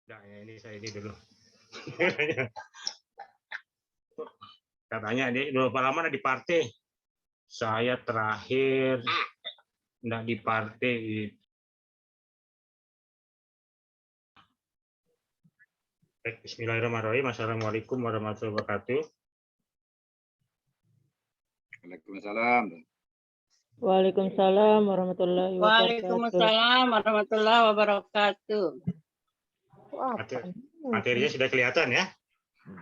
Nah, ini saya ini dulu. Katanya dia berapa lama di partai? Saya terakhir enggak di partai. Bismillahirrahmanirrahim. Assalamualaikum warahmatullahi wabarakatuh. Waalaikumsalam. Waalaikumsalam warahmatullahi wabarakatuh. Waalaikumsalam warahmatullahi wabarakatuh. Materinya sudah kelihatan ya.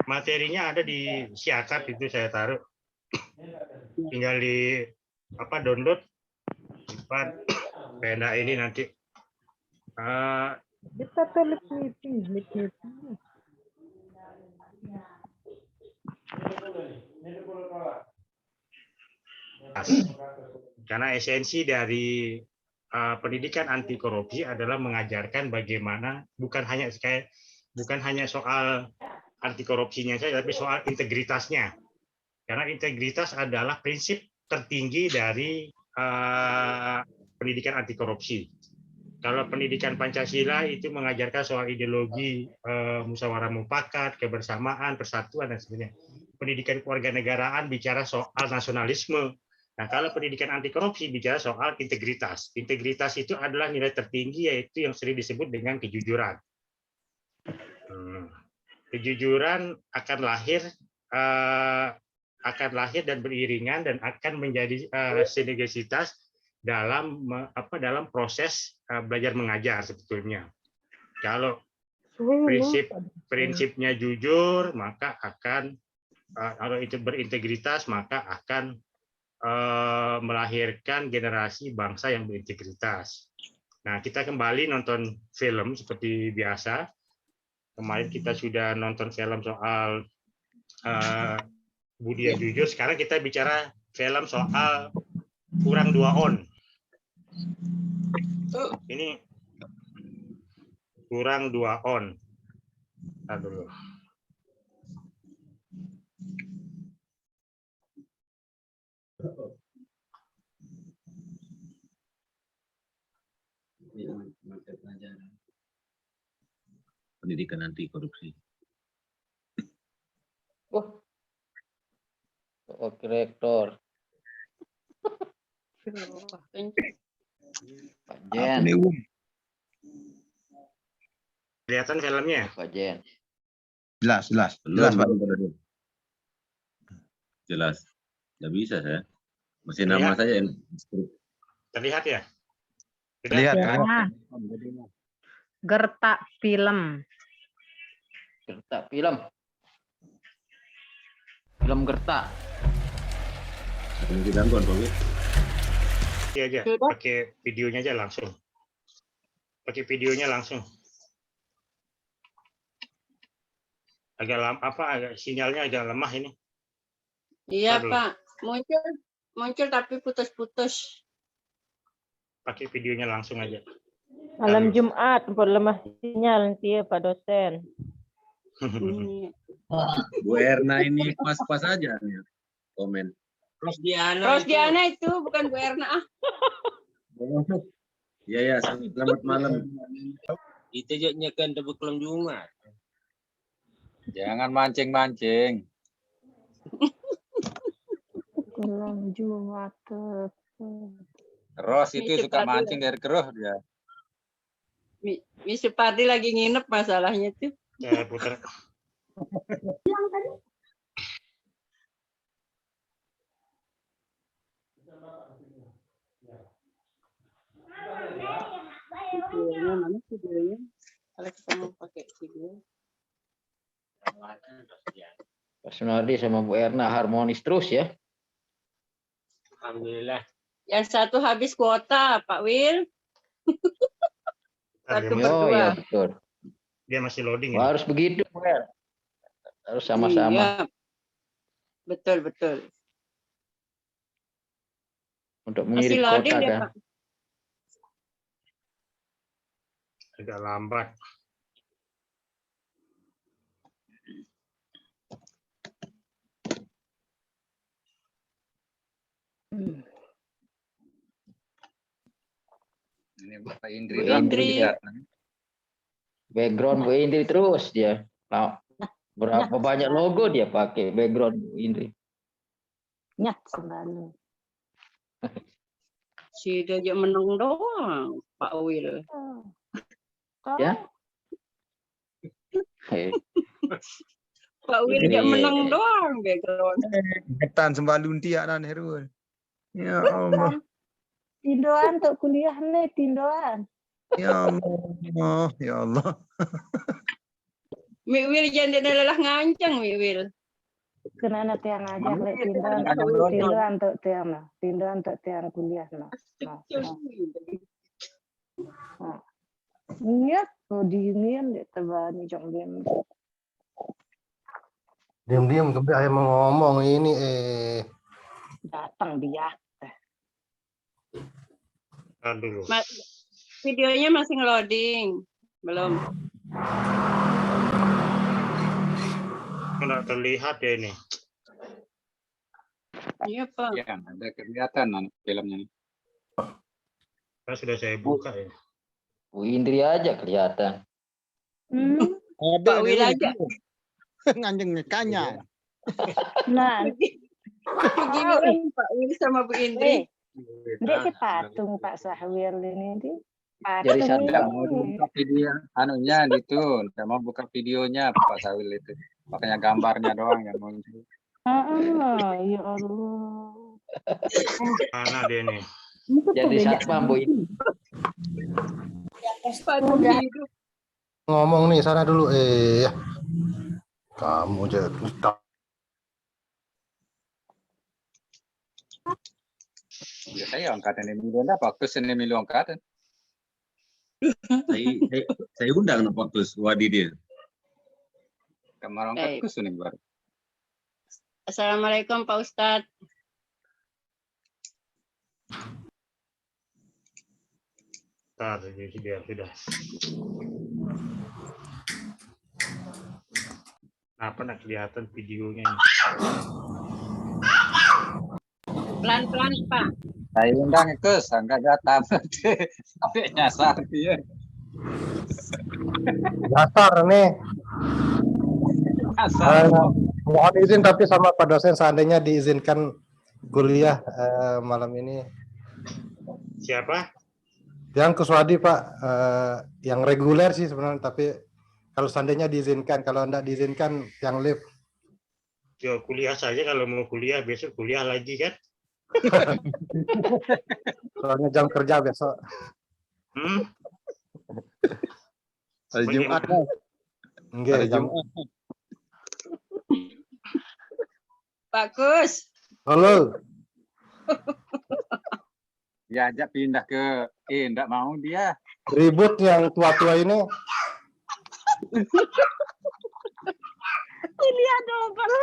Materinya ada di Siakap, itu saya taruh. Tinggal di download, simpan. Pena ini nanti. Kita telip meeting. Karena esensi dari pendidikan anti korupsi adalah mengajarkan bagaimana bukan hanya soal anti korupsinya saja, tapi soal integritasnya. Karena integritas adalah prinsip tertinggi dari pendidikan anti korupsi. Kalau pendidikan Pancasila itu mengajarkan soal ideologi musyawarah mufakat, kebersamaan, persatuan dan sebagainya. Pendidikan kewarganegaraan bicara soal nasionalisme. Nah, kalau pendidikan anti korupsi bicara soal integritas. Integritas itu adalah nilai tertinggi, yaitu yang sering disebut dengan kejujuran. Kejujuran akan lahir dan beriringan dan akan menjadi sinergisitas dalam proses belajar mengajar sebetulnya. Kalau prinsipnya jujur, maka akan kalau itu berintegritas, maka akan melahirkan generasi bangsa yang berintegritas. Nah, kita kembali nonton film seperti biasa. Kemarin kita sudah nonton film soal budi yang jujur. Sekarang kita bicara film soal kurang 2 on. Ini kurang 2 on. Aduh. Pendidikan anti korupsi. Rektor. Pak Jen. Kelihatan filmnya? Pak Jen. Jelas, Pak. Jelas. Nggak bisa saya. Masih nama saya. Terlihat ya? Terlihat. Ya. Gertak film. Gertak film. Film Gertak. Tidak kontrol. Iya aja. Pakai videonya aja langsung. Agak sinyalnya agak lemah ini. Iya, Pak. Muncul tapi putus-putus. Pakai videonya langsung aja. Malam Jumat, lemah sinyal nanti ya Pak dosen. Bu Erna ini pas-pas aja nih komen. Rosdiana itu bukan Bu Erna. Iya, selamat malam. Kita jadinya kan kelam Jumat. Jangan mancing-mancing. Kelam Jumat. Ros itu suka mancing dari keruh dia. Miss Supardi lagi nginep masalahnya tuh. Saya putar. Videonya mana videonya? Kalau kita mau pakai video. Pak Sunardi sama Bu Erna harmonis terus ya. Alhamdulillah. Yang satu habis kuota, Pak Wil. Satu berdua. Ya betul. Dia masih loading. Harus begitu, Bu Er. Harus sama-sama. Iya. Betul. Untuk Masih mengirim loading kota ya, kan. Pak? Agak lambat. Ini Bapak Bu Indri. Background Bu Indri terus dia. Nah, berapa banyak logo dia pakai background Bu Indri. Nyah selalu. Si dia aja menang doang, Pak Will. Ya. Hei. Pak Will Ini- aja menang doang background. Ketan sembalun tiak dan Herul. Ya Allah. Tindoan untuk kuliah nih, tindoan. Ya Allah. Ya Allah. Mi Will jangan dia lelah ngancang Mi Will. Kena nanti yang ngajak lek tindoan untuk tiang lah. Tindoan untuk tiang kuliah lah. Iya, kau dingin deh tebani jongben. Diam-diam kemudian ayah mau ngomong ini Datang dia. Aduh. Videonya masih ngeloading. Belum. Nggak terlihat ya ini. Iya, Pak. Ya, ada kelihatan filmnya nih. Kan sudah saya buka ya. Bu Indri aja kelihatan. Pak Will aja. Nganjeng kanya. Nah, Begini Pak Will sama Bu Indri. dia ke patung Pak Sahwil ini di. Jadi Patung Nggak satu. mau ini. buka video anunya gitu, nggak mau buka videonya Pak Sawil itu. Makanya gambarnya doang yang muncul. Ya Allah. Mana dia nih? Jadi satpam Bu Indri. Patung hidup. ngomong nih sana dulu kamu jadi Ya, saya angkatan ini milion apa? Kus ini milion angkatan. Saya undang no waktu wadi dia. Kemarin Baik. kus ini baru. Assalamualaikum Pak Ustadz. Ntar dia sudah. Apa nak kelihatan videonya ini? Pelan-pelan Pak. Saya undang kus, enggak datang sampai nyasar dia. dasar nih. Nyasar. Mohon izin tapi sama Pak dosen seandainya diizinkan kuliah malam ini. Siapa? Yang Kuswadi Pak, yang reguler sih sebenarnya, tapi kalau seandainya diizinkan, kalau enggak diizinkan yang live. Yo, kuliah saja kalau mau kuliah, besok kuliah lagi kan? Soalnya jam kerja besok. Hari Jumat. Enggak, Hari jam. Jumat. Pak Kus. Halo. Ya ajak pindah ke enggak mau dia. Ribut yang tua-tua ini. Kuliah double.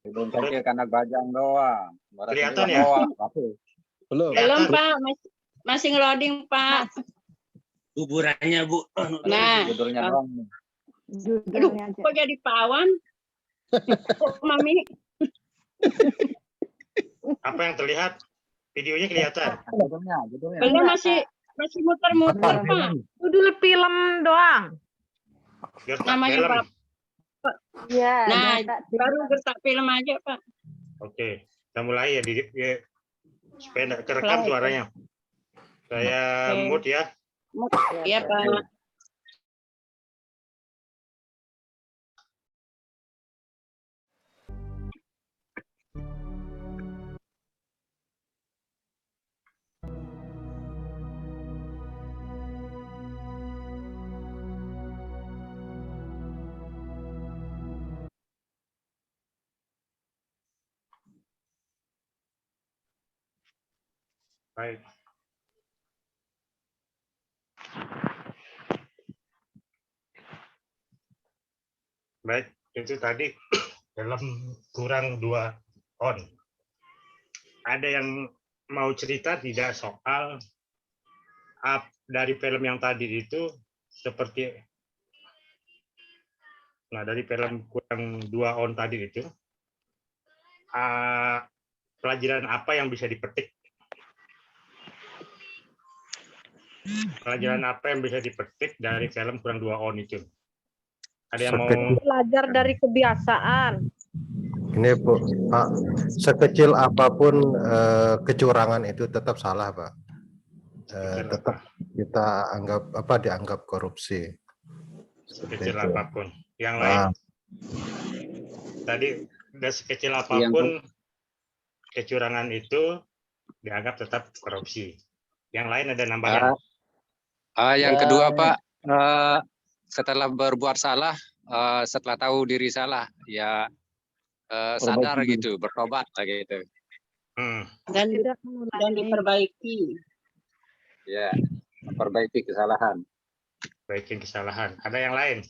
Belum pakai karena bajang doang. Baru Kelihatan kedua ya? doang. Apa? Belum. Belum Pak. Masih ngeloading Pak. Kuburannya Bu. Nah. Judulnya doang. Aduh, Judulnya aja. kok jadi pawan? Kok Mami? Apa yang terlihat? Videonya kelihatan. Judulnya. Belum masih muter-muter Pak. Judul film doang. Gertak Namanya film. Pak. Iya. Nah, dia tak- baru gertak film aja Pak. Oke, kita mulai ya, supaya nggak kerekam Mulai. suaranya. Saya Oke. mute ya. Iya Pak. Baik. Baik, itu tadi dalam kurang 2 on. Ada yang mau cerita tidak soal dari film yang tadi itu seperti, nah dari film kurang 2 on tadi itu, pelajaran apa yang bisa dipetik Pelajaran apa yang bisa dipetik dari film Kurang 2 On itu? Ada yang mau? Sekecil, Belajar dari kebiasaan. ini Bu, Pak, sekecil apapun kecurangan itu tetap salah, Pak. Sekecil Tetap kita dianggap korupsi. Seperti sekecil itu. apapun. Yang lain? Tadi udah sekecil apapun kecurangan itu dianggap tetap korupsi. Yang lain ada nambahan? Yang kedua Pak, setelah berbuat salah, setelah tahu diri salah, ya sadar gitu, bertobat lah gitu. Dan Tidak mengulangi. diperbaiki. Ya, memperbaiki kesalahan. Baikin kesalahan. Ada yang lain?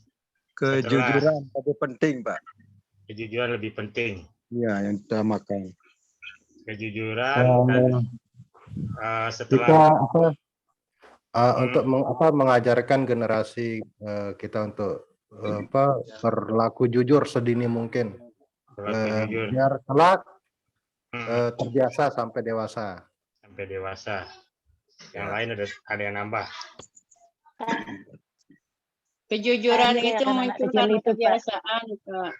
Kejujuran lebih penting, Pak. Kejujuran lebih penting. Iya, yang utamakan. Kejujuran dan setelah Kita untuk mengajarkan generasi kita untuk berlaku jujur sedini mungkin, jujur biar kelak terbiasa sampai dewasa. sampai dewasa. Yang lain ada yang nambah? Kejujuran Ada itu yang anak muncul kecil karena itu, Pak. kebiasaan, Pak.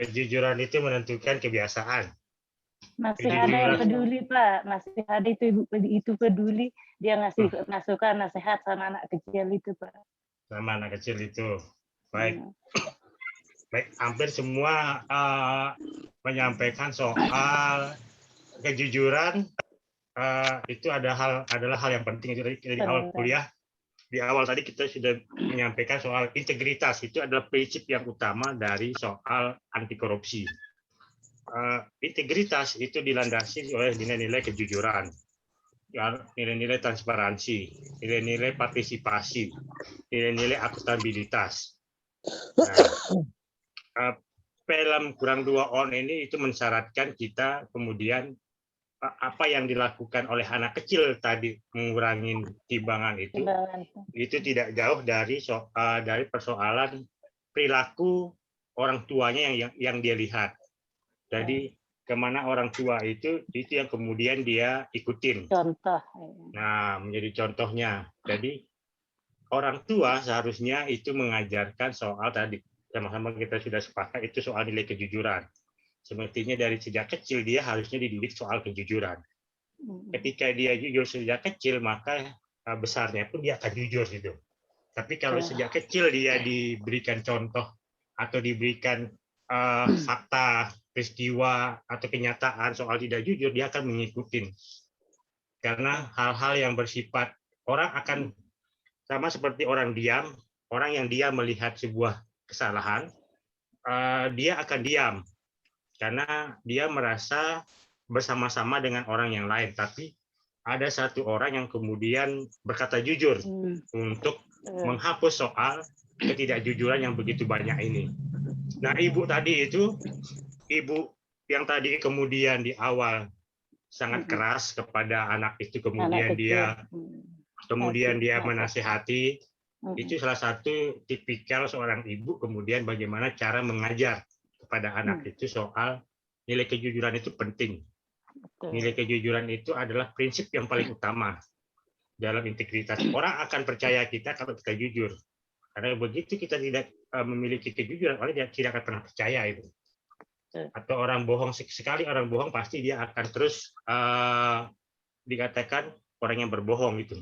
Kejujuran itu menentukan kebiasaan. Masih ada yang peduli, Pak. Masih ada itu peduli. Dia ngasih masukan, nasihat sama anak kecil itu, Pak. Sama anak kecil itu. Baik. Baik, hampir semua menyampaikan soal kejujuran. Itu adalah hal yang penting. Itu dari awal kuliah. Di awal tadi kita sudah menyampaikan soal integritas. Itu adalah prinsip yang utama dari soal anti korupsi. Integritas itu dilandasi oleh nilai-nilai kejujuran, nilai-nilai transparansi, nilai-nilai partisipasi, nilai-nilai akuntabilitas. Nah, film Kurang 2 On ini itu mensyaratkan kita kemudian apa yang dilakukan oleh anak kecil tadi mengurangi timbangan itu tidak jauh dari persoalan perilaku orang tuanya yang dia lihat. Jadi kemana orang tua itu yang kemudian dia ikutin. Contoh. Nah, menjadi contohnya. Jadi orang tua seharusnya itu mengajarkan soal tadi sama-sama kita sudah sepakat itu soal nilai kejujuran. Semestinya dari sejak kecil dia harusnya dididik soal kejujuran. Ketika dia jujur sejak kecil, maka besarnya pun dia akan jujur gitu. Tapi kalau sejak kecil dia diberikan contoh atau diberikan fakta, peristiwa atau kenyataan soal tidak jujur, dia akan mengikuti. Karena hal-hal yang bersifat orang akan sama seperti orang yang diam melihat sebuah kesalahan, dia akan diam. Karena dia merasa bersama-sama dengan orang yang lain, tapi ada satu orang yang kemudian berkata jujur untuk menghapus soal ketidakjujuran yang begitu banyak ini. Nah, ibu yang tadi kemudian di awal sangat keras kepada anak itu, kemudian dia menasihati, itu salah satu tipikal seorang ibu kemudian bagaimana cara mengajar kepada anak itu soal nilai kejujuran itu penting. Nilai kejujuran itu adalah prinsip yang paling utama dalam integritas. Orang akan percaya kita kalau kita jujur. Karena begitu kita tidak memiliki kejujuran, orang tidak akan pernah percaya itu. Atau orang bohong, sekali orang bohong pasti dia akan terus dikatakan orang yang berbohong itu.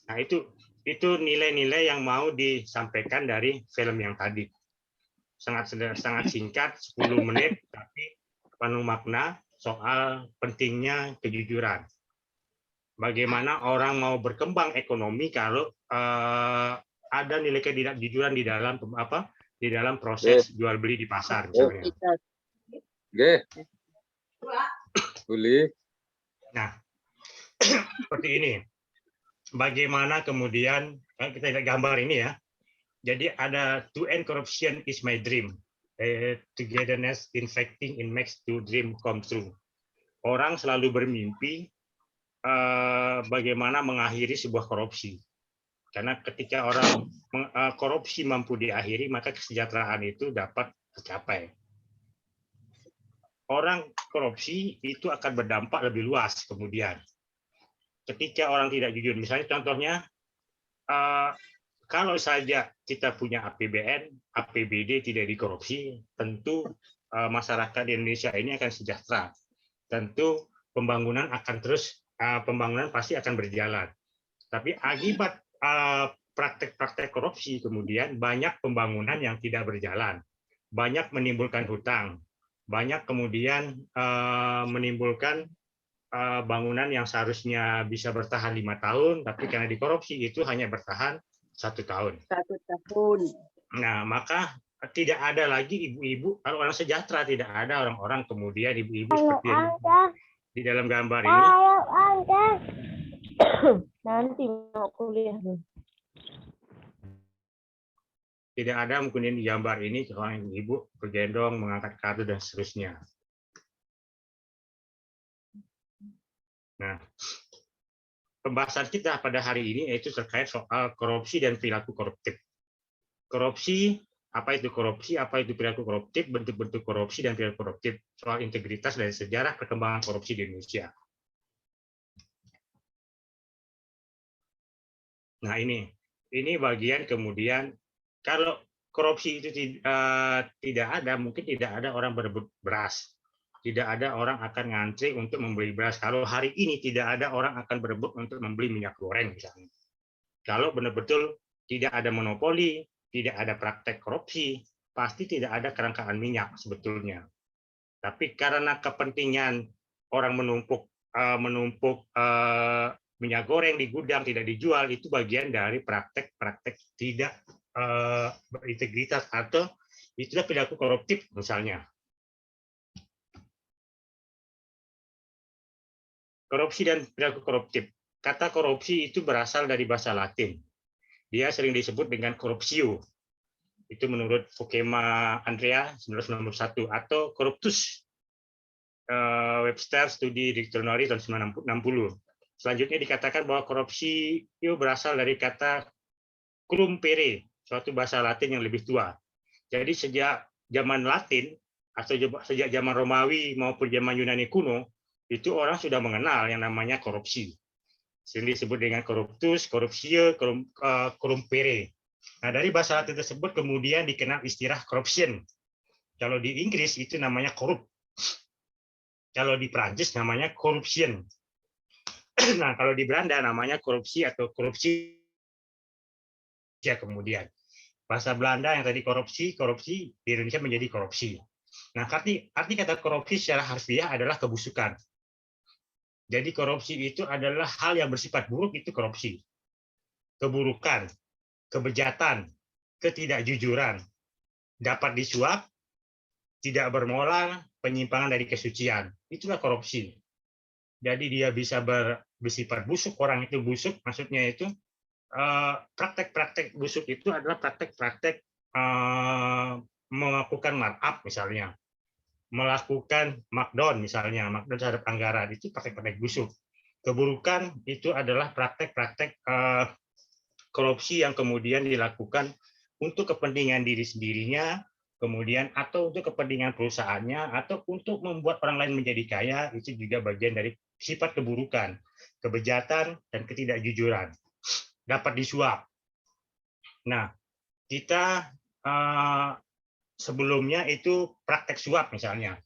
Nah, itu nilai-nilai yang mau disampaikan dari film yang tadi. Sangat singkat, 10 menit, tapi penuh makna soal pentingnya kejujuran. Bagaimana orang mau berkembang ekonomi kalau ada nilai ketidakjujuran di dalam proses jual beli di pasar misalnya. Nah, seperti ini. Bagaimana kemudian kita lihat gambar ini ya. Jadi ada to end corruption is my dream. Togetherness infecting in makes to dream come true. Orang selalu bermimpi bagaimana mengakhiri sebuah korupsi. Karena ketika orang korupsi mampu diakhiri, maka kesejahteraan itu dapat tercapai. Orang korupsi itu akan berdampak lebih luas kemudian. Ketika orang tidak jujur, misalnya contohnya kalau saja kita punya APBN, APBD tidak dikorupsi, tentu masyarakat di Indonesia ini akan sejahtera. Tentu pembangunan akan terus, pembangunan pasti akan berjalan. Tapi akibat praktek-praktek korupsi, kemudian banyak pembangunan yang tidak berjalan, banyak menimbulkan hutang, banyak kemudian menimbulkan bangunan yang seharusnya bisa bertahan 5 tahun, tapi karena dikorupsi itu hanya bertahan 1 tahun. 1 tahun. Nah, maka tidak ada lagi ibu-ibu, kalau orang sejahtera, tidak ada orang-orang kemudian ibu-ibu seperti yang di dalam gambar ini. Nanti mau kuliah. Tidak ada mungkin di gambar ini seorang ibu bergendong, mengangkat kartu dan seterusnya. Nah, pembahasan kita pada hari ini yaitu terkait soal korupsi dan perilaku koruptif. Korupsi, apa itu korupsi, apa itu perilaku koruptif, bentuk-bentuk korupsi dan perilaku koruptif, soal integritas dan sejarah perkembangan korupsi di Indonesia. Nah, ini bagian kemudian kalau korupsi itu tidak ada, mungkin tidak ada orang berebut beras. Tidak ada orang akan ngantri untuk membeli beras. Kalau hari ini tidak ada orang akan berebut untuk membeli minyak goreng misalnya. Kalau benar-betul tidak ada monopoli, tidak ada praktek korupsi, pasti tidak ada kelangkaan minyak sebetulnya. Tapi karena kepentingan orang menumpuk minyak goreng di gudang tidak dijual, itu bagian dari praktek-praktek tidak berintegritas atau itulah perilaku koruptif misalnya. Korupsi dan perilaku koruptif. Kata korupsi itu berasal dari bahasa Latin. Dia sering disebut dengan corruptio. Itu menurut Fukema Andrea 1991 atau corruptus. Webster Studi Dictionary tahun 1960. Selanjutnya dikatakan bahwa korupsi itu berasal dari kata crumpere, suatu bahasa Latin yang lebih tua. Jadi sejak zaman Latin atau sejak zaman Romawi maupun zaman Yunani kuno, itu orang sudah mengenal yang namanya korupsi. Sering disebut dengan corruptus, corruptio, crumpere. Nah, dari bahasa Latin tersebut kemudian dikenal istilah corruption. Kalau di Inggris itu namanya corrupt. Kalau di Prancis namanya corruption. Nah, kalau di Belanda namanya korupsi atau korupsi. Ya, kemudian bahasa Belanda yang tadi korupsi di Indonesia menjadi korupsi. Nah, arti kata korupsi secara harfiah adalah kebusukan. Jadi korupsi itu adalah hal yang bersifat buruk, itu korupsi. Keburukan, kebejatan, ketidakjujuran, dapat disuap, tidak bermoral, penyimpangan dari kesucian. Itulah korupsi. Jadi dia bisa bersifat busuk, orang itu busuk, maksudnya itu praktek-praktek busuk itu adalah praktek-praktek melakukan markup misalnya, melakukan markdown misalnya, markdown terhadap anggaran, itu praktek-praktek busuk. Keburukan itu adalah praktek-praktek korupsi yang kemudian dilakukan untuk kepentingan diri sendirinya, kemudian atau untuk kepentingan perusahaannya, atau untuk membuat orang lain menjadi kaya, itu juga bagian dari sifat keburukan, kebejatan, dan ketidakjujuran. Dapat disuap. Nah, kita sebelumnya itu praktek suap misalnya.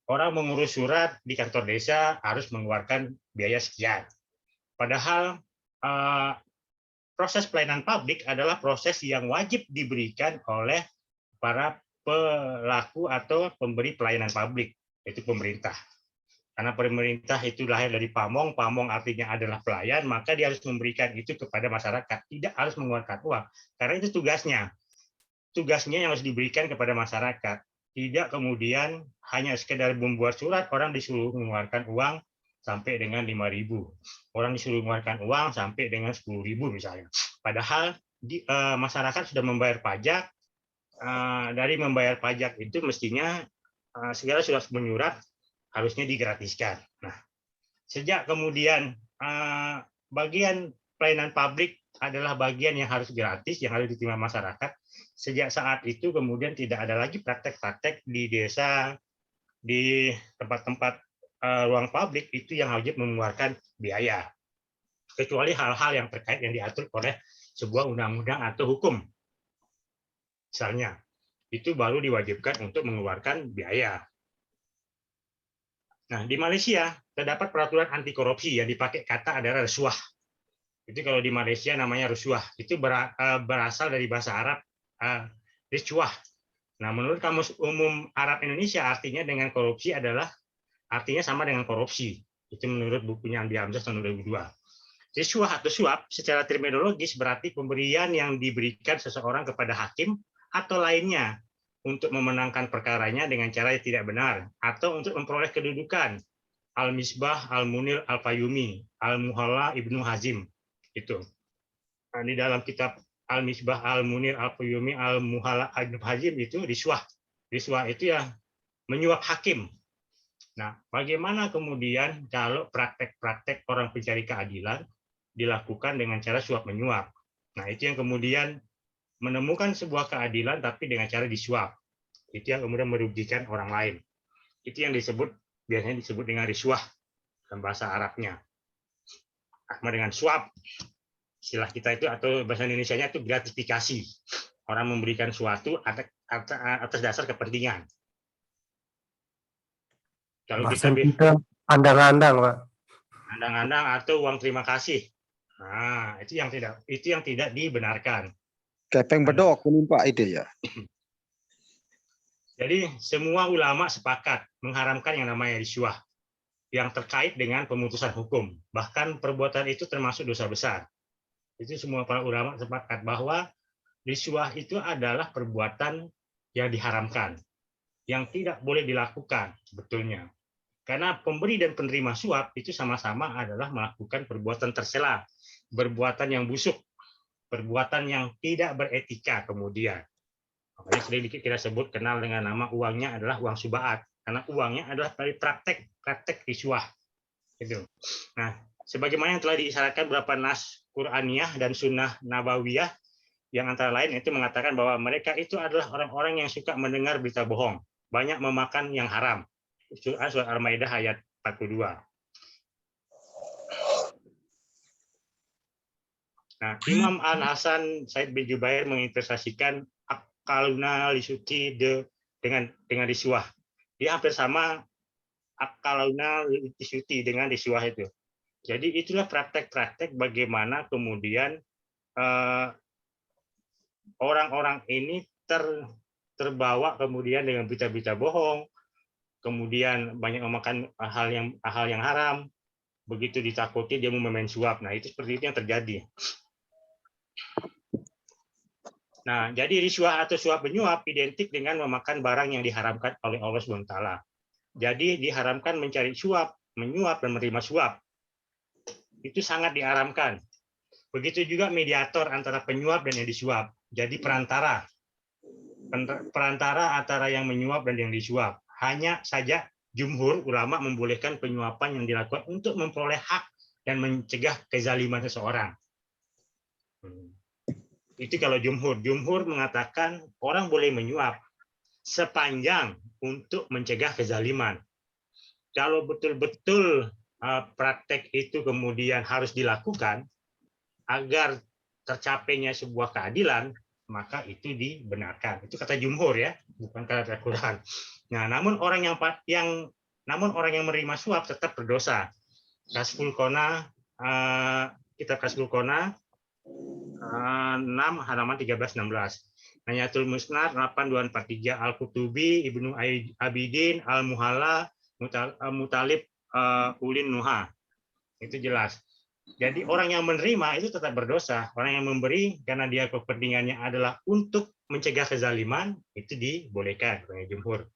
Orang mengurus surat di kantor desa harus mengeluarkan biaya sekian. Padahal proses pelayanan publik adalah proses yang wajib diberikan oleh para pelaku atau pemberi pelayanan publik, yaitu pemerintah. Karena pemerintah itu lahir dari pamong, pamong artinya adalah pelayan, maka dia harus memberikan itu kepada masyarakat, tidak harus mengeluarkan uang. Karena itu tugasnya. Tugasnya yang harus diberikan kepada masyarakat. Tidak kemudian hanya sekedar membuat surat, orang disuruh mengeluarkan uang sampai dengan 5.000. Orang disuruh mengeluarkan uang sampai dengan 10.000 misalnya. Padahal masyarakat sudah membayar pajak. Dari membayar pajak itu mestinya segala surat menyurat harusnya digratiskan. Nah, sejak kemudian bagian pelayanan publik adalah bagian yang harus gratis, yang harus diterima masyarakat, sejak saat itu kemudian tidak ada lagi praktek-praktek di desa, di tempat-tempat ruang publik itu yang wajib mengeluarkan biaya. Kecuali hal-hal yang terkait yang diatur oleh sebuah undang-undang atau hukum. Misalnya, itu baru diwajibkan untuk mengeluarkan biaya. Nah, di Malaysia terdapat peraturan anti korupsi yang dipakai kata adalah rasuah. Itu kalau di Malaysia namanya rasuah. Itu berasal dari bahasa Arab riswah. Nah, menurut Kamus Umum Arab Indonesia artinya dengan korupsi adalah artinya sama dengan korupsi. Itu menurut bukunya Andi Hamzah tahun 2002. Riswah atau suap secara terminologis berarti pemberian yang diberikan seseorang kepada hakim atau lainnya untuk memenangkan perkaranya dengan cara yang tidak benar atau untuk memperoleh kedudukan. Al-Misbah, Al-Munir, Al-Fayumi, Al-Muhalla, Ibnu Hazim. Itu. Nah, di dalam kitab Al-Misbah, Al-Munir, Al-Fayumi, Al-Muhalla, Ibnu Hazim itu riswah. Riswah itu ya menyuap hakim. Nah, bagaimana kemudian kalau praktek-praktek orang pencari keadilan dilakukan dengan cara suap menyuap? Nah, itu yang kemudian menemukan sebuah keadilan tapi dengan cara disuap. Itu yang kemudian merugikan orang lain. Itu yang biasanya disebut dengan riswah dalam bahasa Arabnya. Sama dengan suap, istilah kita itu atau bahasa Indonesianya itu gratifikasi. Orang memberikan suatu atas dasar kepentingan. Kalau kita andang-andang, Pak. Andang-andang atau uang terima kasih. Nah, itu yang tidak dibenarkan. Kepeng bedok Pak ide ya. Jadi semua ulama sepakat mengharamkan yang namanya riswah yang terkait dengan pemutusan hukum. Bahkan perbuatan itu termasuk dosa besar. Itu semua para ulama sepakat bahwa riswah itu adalah perbuatan yang diharamkan, yang tidak boleh dilakukan sebetulnya. Karena pemberi dan penerima suap itu sama-sama adalah melakukan perbuatan tercela, perbuatan yang busuk, perbuatan yang tidak beretika kemudian. Makanya sering kita sebut kenal dengan nama uangnya adalah uang subaat, karena uangnya adalah dari praktek riswah. Gitu. Nah, sebagaimana yang telah diisyaratkan beberapa nas Qur'aniyah dan sunnah nabawiyah, yang antara lain itu mengatakan bahwa mereka itu adalah orang-orang yang suka mendengar berita bohong, banyak memakan yang haram. Surat Al-Maidah ayat 42. Nah, Imam Al-Hasan Said bin Jubair menginterpretasikan akaluna lisuki dengan riswah. Dia hampir sama akaluna lisuki dengan riswah itu. Jadi itulah praktek-praktek bagaimana kemudian orang-orang ini terbawa kemudian dengan berita-berita bohong, kemudian banyak memakan hal yang haram, begitu ditakuti dia mau main suap. Nah, itu seperti itu yang terjadi. Nah, jadi riswah atau suap menyuap identik dengan memakan barang yang diharamkan oleh Allah SWT. Jadi diharamkan mencari suap, menyuap, dan menerima suap. Itu sangat diharamkan. Begitu juga mediator antara penyuap dan yang disuap. Jadi perantara antara yang menyuap dan yang disuap. Hanya saja jumhur ulama membolehkan penyuapan yang dilakukan untuk memperoleh hak dan mencegah kezaliman seseorang. Itu kalau jumhur mengatakan orang boleh menyuap sepanjang untuk mencegah kezaliman. Kalau betul-betul praktek itu kemudian harus dilakukan agar tercapainya sebuah keadilan, maka itu dibenarkan. Itu kata jumhur ya, bukan kata Al-Quran. Nah, namun orang yang menerima suap tetap berdosa. Kasful Qona, kitab Kasful Qona 6 halaman 13-16. Nayatul Musnad 8243, Al-Qutubi, Ibnu Abidin, Al-Muhalla, Mutalib, Ulin Nuha. Itu jelas. Jadi orang yang menerima itu tetap berdosa. Orang yang memberi karena dia kepentingannya adalah untuk mencegah kezaliman, itu dibolehkan oleh jumhur.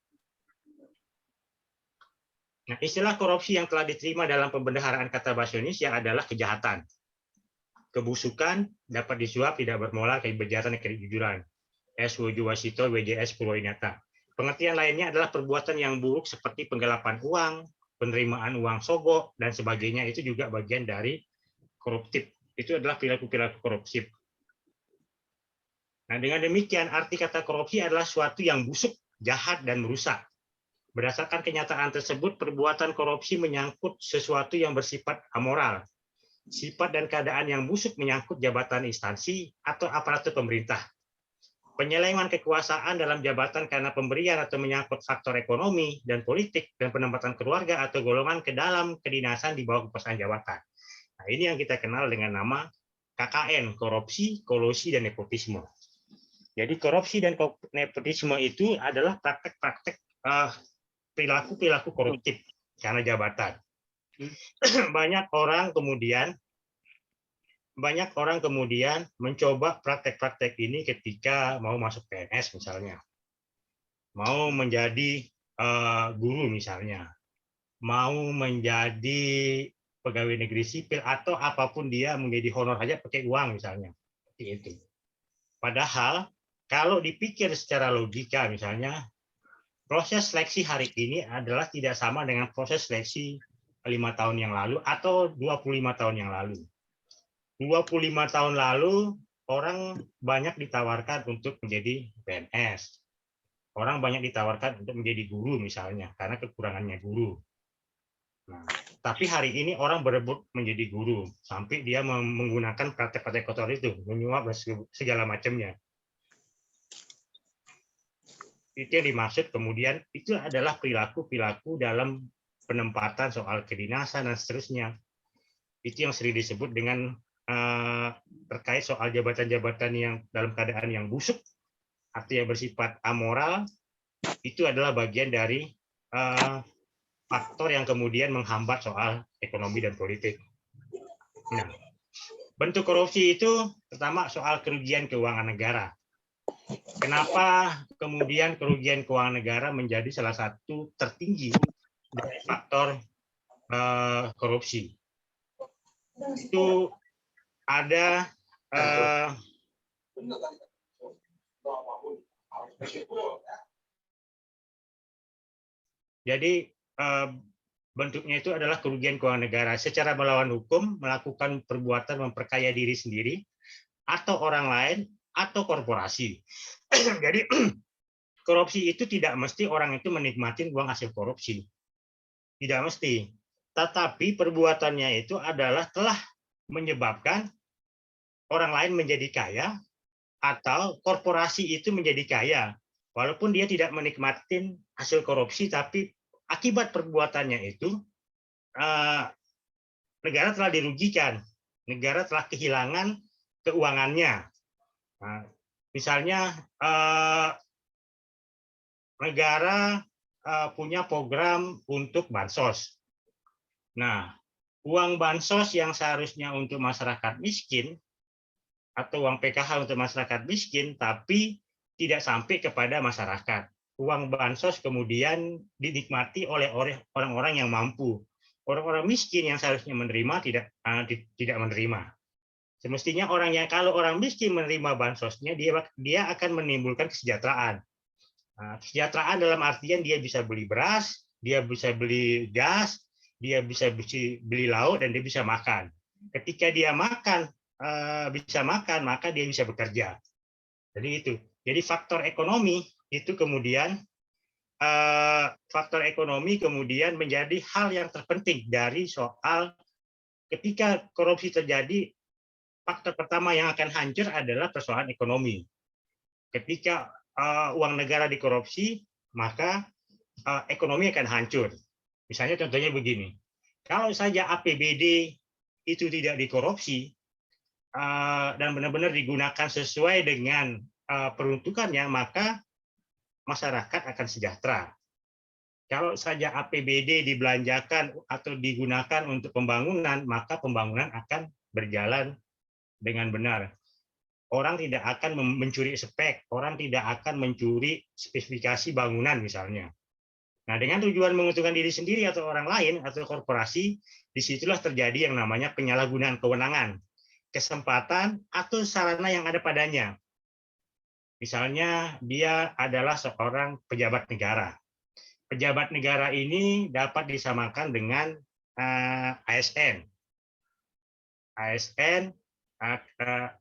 Nah, istilah korupsi yang telah diterima dalam pembendaharaan kata bahasa Indonesia adalah kejahatan. Kebusukan dapat disuap tidak bermola kejahatan dan kejujuran. S. Wujuwasito, WJS Purwoinata. Pengertian lainnya adalah perbuatan yang buruk seperti penggelapan uang, penerimaan uang sogok, dan sebagainya. Itu juga bagian dari koruptif. Itu adalah perilaku-perilaku koruptif. Nah, dengan demikian arti kata korupsi adalah suatu yang busuk, jahat, dan merusak. Berdasarkan kenyataan tersebut, perbuatan korupsi menyangkut sesuatu yang bersifat amoral, sifat dan keadaan yang busuk menyangkut jabatan instansi atau aparatur pemerintah, penyelewengan kekuasaan dalam jabatan karena pemberian atau menyangkut faktor ekonomi dan politik dan penempatan keluarga atau golongan ke dalam kedinasan di bawah kekuasaan jabatan. Nah, ini yang kita kenal dengan nama KKN, korupsi, kolusi, dan nepotisme. Jadi korupsi dan nepotisme itu adalah praktek-praktek perilaku-perilaku koruptif karena jabatan. Banyak orang kemudian mencoba praktek-praktek ini ketika mau masuk PNS misalnya, mau menjadi guru misalnya, mau menjadi pegawai negeri sipil atau apapun dia menjadi honor aja pakai uang misalnya, seperti itu. Padahal kalau dipikir secara logika misalnya, proses seleksi hari ini adalah tidak sama dengan proses seleksi 5 tahun yang lalu atau 25 tahun yang lalu. 25 tahun lalu orang banyak ditawarkan untuk menjadi PNS. Orang banyak ditawarkan untuk menjadi guru misalnya karena kekurangannya guru. Nah, tapi hari ini orang berebut menjadi guru sampai dia menggunakan praktek-praktek kotor itu, menyuap segala macamnya. Itu yang dimaksud kemudian itu adalah perilaku-perilaku dalam penempatan soal kedinasan dan seterusnya. Itu yang sering disebut dengan terkait soal jabatan-jabatan yang dalam keadaan yang busuk atau yang bersifat amoral, itu adalah bagian dari faktor yang kemudian menghambat soal ekonomi dan politik. Nah, bentuk korupsi itu pertama soal kerugian keuangan negara. Kenapa kemudian kerugian keuangan negara menjadi salah satu tertinggi dari faktor korupsi? Itu ada jadi bentuknya itu adalah kerugian keuangan negara secara melawan hukum, melakukan perbuatan memperkaya diri sendiri atau orang lain atau korporasi. Jadi korupsi itu tidak mesti orang itu menikmati uang hasil korupsi. Tidak mesti. Tetapi perbuatannya itu adalah telah menyebabkan orang lain menjadi kaya atau korporasi itu menjadi kaya. Walaupun dia tidak menikmati hasil korupsi, tapi akibat perbuatannya itu negara telah dirugikan. Negara telah kehilangan keuangannya. Nah, misalnya negara punya program untuk bansos. Nah, uang bansos yang seharusnya untuk masyarakat miskin atau uang PKH untuk masyarakat miskin, tapi tidak sampai kepada masyarakat. Uang bansos kemudian dinikmati oleh orang-orang yang mampu. Orang-orang miskin yang seharusnya menerima tidak menerima. Semestinya kalau orang miskin menerima bansosnya, dia akan menimbulkan kesejahteraan. Nah, kesejahteraan dalam artian dia bisa beli beras, dia bisa beli gas, dia bisa beli lauk, dan dia bisa makan. Ketika dia bisa makan, maka dia bisa bekerja. Jadi itu. Jadi faktor ekonomi itu kemudian menjadi hal yang terpenting dari soal ketika korupsi terjadi. Faktor pertama yang akan hancur adalah persoalan ekonomi. Ketika uang negara dikorupsi, maka ekonomi akan hancur. Misalnya contohnya begini, kalau saja APBD itu tidak dikorupsi dan benar-benar digunakan sesuai dengan peruntukannya, maka masyarakat akan sejahtera. Kalau saja APBD dibelanjakan atau digunakan untuk pembangunan, maka pembangunan akan berjalan dengan benar. Orang tidak akan mencuri spek, orang tidak akan mencuri spesifikasi bangunan misalnya. Nah, dengan tujuan menguntungkan diri sendiri atau orang lain atau korporasi, disitulah terjadi yang namanya penyalahgunaan kewenangan, kesempatan atau sarana yang ada padanya. Misalnya dia adalah seorang pejabat negara. Pejabat negara ini dapat disamakan dengan ASN. ASN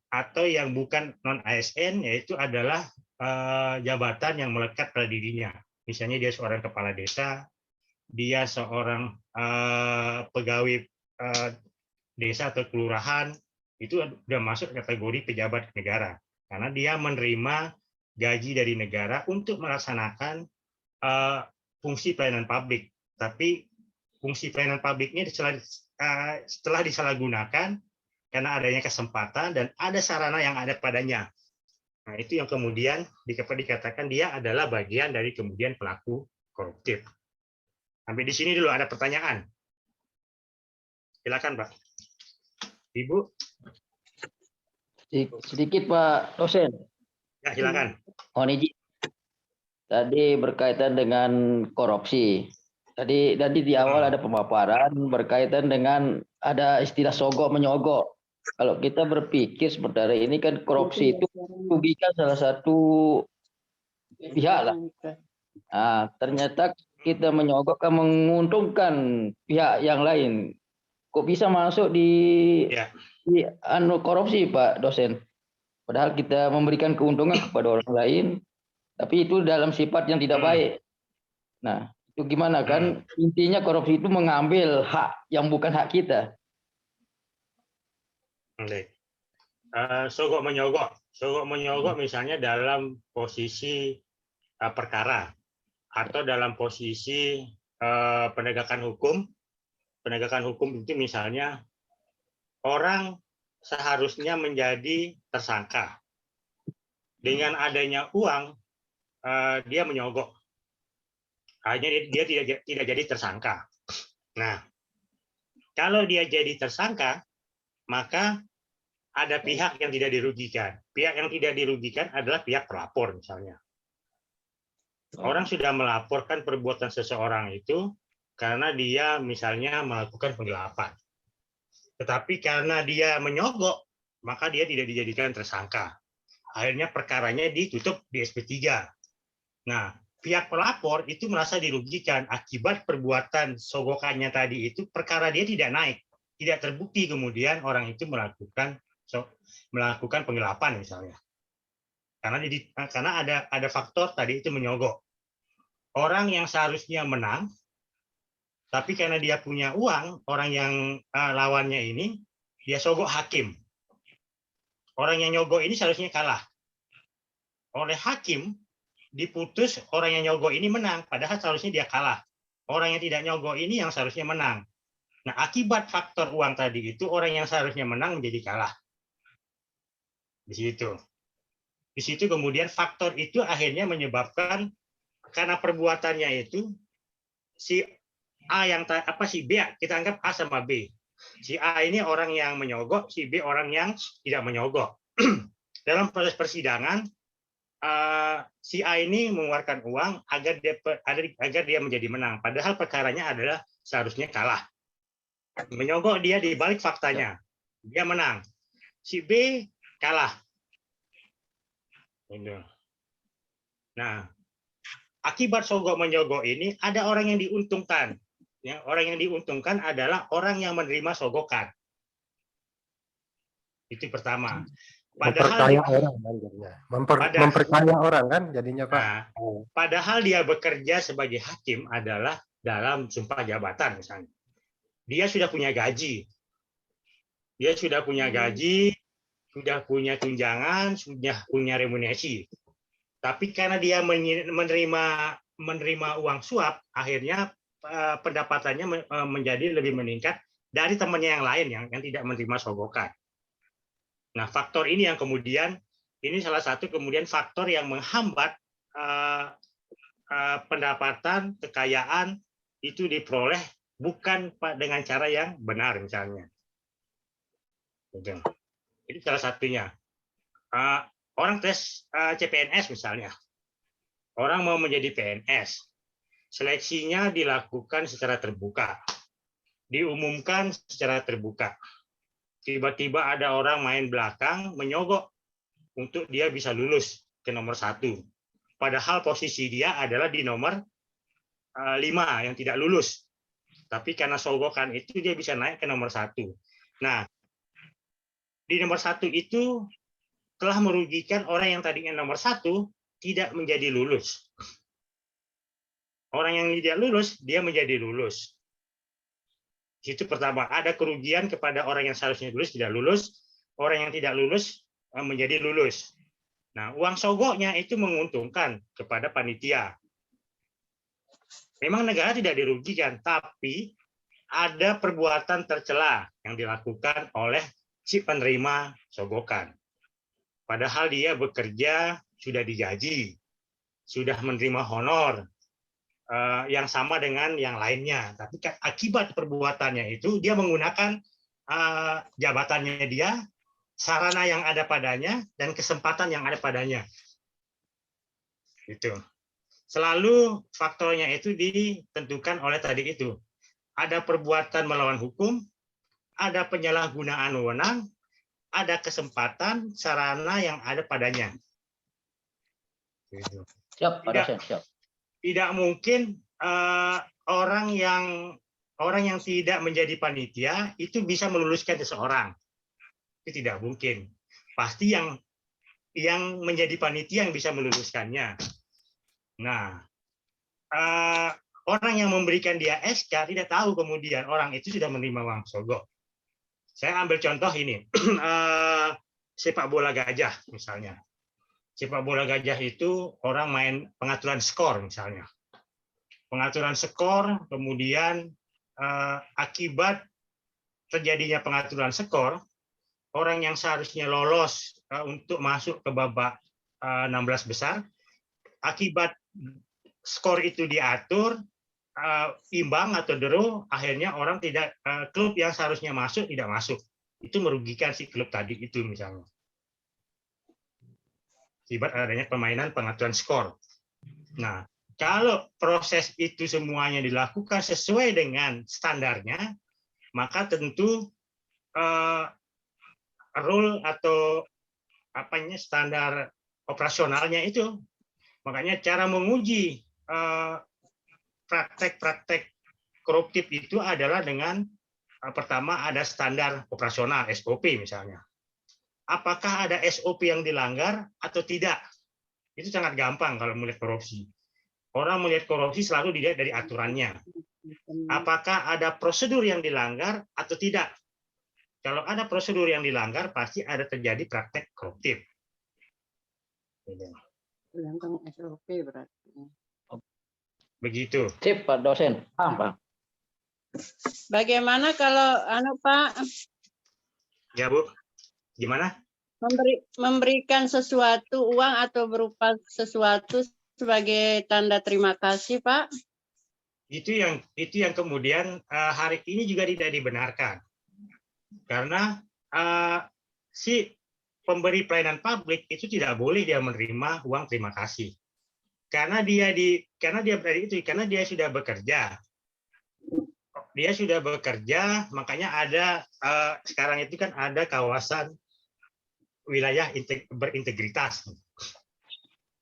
atau yang bukan non ASN, yaitu adalah jabatan yang melekat pada dirinya. Misalnya dia seorang kepala desa, dia seorang pegawai desa atau kelurahan itu sudah masuk kategori pejabat negara karena dia menerima gaji dari negara untuk melaksanakan fungsi pelayanan publik. Tapi fungsi pelayanan publiknya setelah disalahgunakan karena adanya kesempatan dan ada sarana yang ada padanya. Nah, itu yang kemudian dikatakan dia adalah bagian dari kemudian pelaku koruptif. Sampai di sini dulu ada pertanyaan. Silakan, Pak. Ibu. Sedikit Pak dosen. Ya, silakan. Mohon izin. Tadi berkaitan dengan korupsi. Tadi di awal ada pemaparan berkaitan dengan ada istilah sogok menyogok. Kalau kita berpikir sebenarnya ini kan korupsi itu merugikan salah satu pihak lah. Nah, ternyata kita menyogok kan menguntungkan pihak yang lain. Kok bisa masuk di korupsi Pak dosen? Padahal kita memberikan keuntungan kepada orang lain, tapi itu dalam sifat yang tidak baik. Nah, itu gimana kan? Intinya korupsi itu mengambil hak yang bukan hak kita. Sogok menyogok misalnya dalam posisi perkara atau dalam posisi penegakan hukum. Penegakan hukum itu misalnya orang seharusnya menjadi tersangka. Dengan adanya uang, dia menyogok. Akhirnya dia tidak jadi tersangka. Nah, kalau dia jadi tersangka, maka ada pihak yang tidak dirugikan. Pihak yang tidak dirugikan adalah pihak pelapor misalnya. Orang sudah melaporkan perbuatan seseorang itu karena dia misalnya melakukan penggelapan. Tetapi karena dia menyogok, maka dia tidak dijadikan tersangka. Akhirnya perkaranya ditutup di SP3. Nah, pihak pelapor itu merasa dirugikan akibat perbuatan sogokannya tadi itu, perkara dia tidak naik. Tidak terbukti kemudian orang itu melakukan penggelapan misalnya. Karena ada faktor tadi itu menyogok. Orang yang seharusnya menang, tapi karena dia punya uang, orang yang lawannya ini, dia sogok hakim. Orang yang nyogok ini seharusnya kalah. Oleh hakim, diputus orang yang nyogok ini menang, padahal seharusnya dia kalah. Orang yang tidak nyogok ini yang seharusnya menang. Nah, akibat faktor uang tadi itu, orang yang seharusnya menang menjadi kalah. Di situ. Di situ kemudian faktor itu akhirnya menyebabkan, karena perbuatannya itu, si A si B, kita anggap A sama B. Si A ini orang yang menyogok, si B orang yang tidak menyogok. Dalam proses persidangan, si A ini mengeluarkan uang agar dia menjadi menang. Padahal perkaranya adalah seharusnya kalah. Menyogok dia di balik faktanya. Dia menang. Si B kalah. Nah, akibat sogok menyogok ini ada orang yang diuntungkan. Ya, orang yang diuntungkan adalah orang yang menerima sogokan. Itu pertama. Memperkaya orang kan jadinya. Memperkaya orang kan jadinya Pak. Nah, padahal dia bekerja sebagai hakim adalah dalam sumpah jabatan misalnya. Dia sudah punya gaji. Dia sudah punya gaji, sudah punya tunjangan, sudah punya remunerasi. Tapi karena dia menerima uang suap, akhirnya pendapatannya menjadi lebih meningkat dari temannya yang lain yang tidak menerima sogokan. Nah, faktor ini yang kemudian, ini salah satu kemudian faktor yang menghambat pendapatan, kekayaan itu diperoleh bukan dengan cara yang benar misalnya. Itu salah satunya. Orang tes CPNS misalnya. Orang mau menjadi PNS. Seleksinya dilakukan secara terbuka. Diumumkan secara terbuka. Tiba-tiba ada orang main belakang menyogok untuk dia bisa lulus ke nomor 1. Padahal posisi dia adalah di nomor 5 yang tidak lulus. Tapi karena sogokan itu dia bisa naik ke nomor 1. Nah, di nomor 1 itu telah merugikan orang yang tadinya nomor 1 tidak menjadi lulus. Orang yang tidak lulus, dia menjadi lulus. Itu pertama, ada kerugian kepada orang yang seharusnya lulus tidak lulus, orang yang tidak lulus menjadi lulus. Nah, uang sogoknya itu menguntungkan kepada panitia. Memang negara tidak dirugikan, tapi ada perbuatan tercela yang dilakukan oleh si penerima sogokan. Padahal dia bekerja, sudah digaji, sudah menerima honor yang sama dengan yang lainnya. Tapi akibat perbuatannya itu, dia menggunakan jabatannya dia, sarana yang ada padanya, dan kesempatan yang ada padanya. Gitu. Selalu faktornya itu ditentukan oleh tadi itu. Ada perbuatan melawan hukum, ada penyalahgunaan wewenang, ada kesempatan sarana yang ada padanya. Gitu. Siap, Pak dosen, siap. Tidak mungkin orang yang tidak menjadi panitia itu bisa meluluskan seseorang. Itu tidak mungkin. Pasti yang menjadi panitia yang bisa meluluskannya. Nah, orang yang memberikan dia SK tidak tahu kemudian orang itu sudah menerima uang sogok. Saya ambil contoh ini, sepak bola gajah misalnya. Sepak bola gajah itu orang main pengaturan skor misalnya. Pengaturan skor, kemudian akibat terjadinya pengaturan skor, orang yang seharusnya lolos untuk masuk ke babak 16 besar, akibat skor itu diatur imbang atau draw, akhirnya orang tidak klub yang seharusnya masuk tidak masuk. Itu merugikan si klub tadi itu misalnya. Akibat adanya permainan pengaturan skor. Nah, kalau proses itu semuanya dilakukan sesuai dengan standarnya, maka tentu rule atau standar operasionalnya itu. Makanya cara menguji praktek-praktek koruptif itu adalah dengan pertama ada standar operasional SOP misalnya. Apakah ada SOP yang dilanggar atau tidak? Itu sangat gampang kalau melihat korupsi. Orang melihat korupsi selalu dilihat dari aturannya. Apakah ada prosedur yang dilanggar atau tidak? Kalau ada prosedur yang dilanggar, pasti ada terjadi praktek koruptif. Tergantung SOP berarti. Begitu. Sip, Pak dosen. Paham, Pak. Bagaimana kalau Pak Ya, Bu. Gimana? memberikan sesuatu uang atau berupa sesuatu sebagai tanda terima kasih, Pak? Itu yang kemudian hari ini juga tidak dibenarkan. Karena si pemberi pelayanan publik itu tidak boleh dia menerima uang terima kasih. Karena dia sudah bekerja. Dia sudah bekerja, makanya ada sekarang itu kan ada kawasan wilayah berintegritas.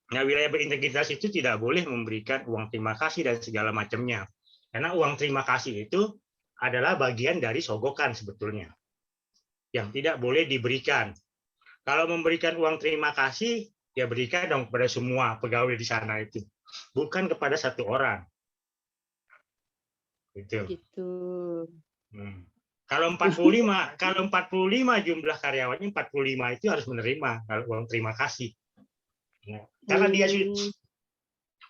Nah, wilayah berintegritas itu tidak boleh memberikan uang terima kasih dan segala macamnya. Karena uang terima kasih itu adalah bagian dari sogokan sebetulnya. Yang tidak boleh diberikan. Kalau memberikan uang terima kasih, ya berikan dong kepada semua pegawai di sana itu. Bukan kepada satu orang. Gitu. Kalau 45 jumlah karyawannya 45 itu harus menerima kalau uang terima kasih. Nah,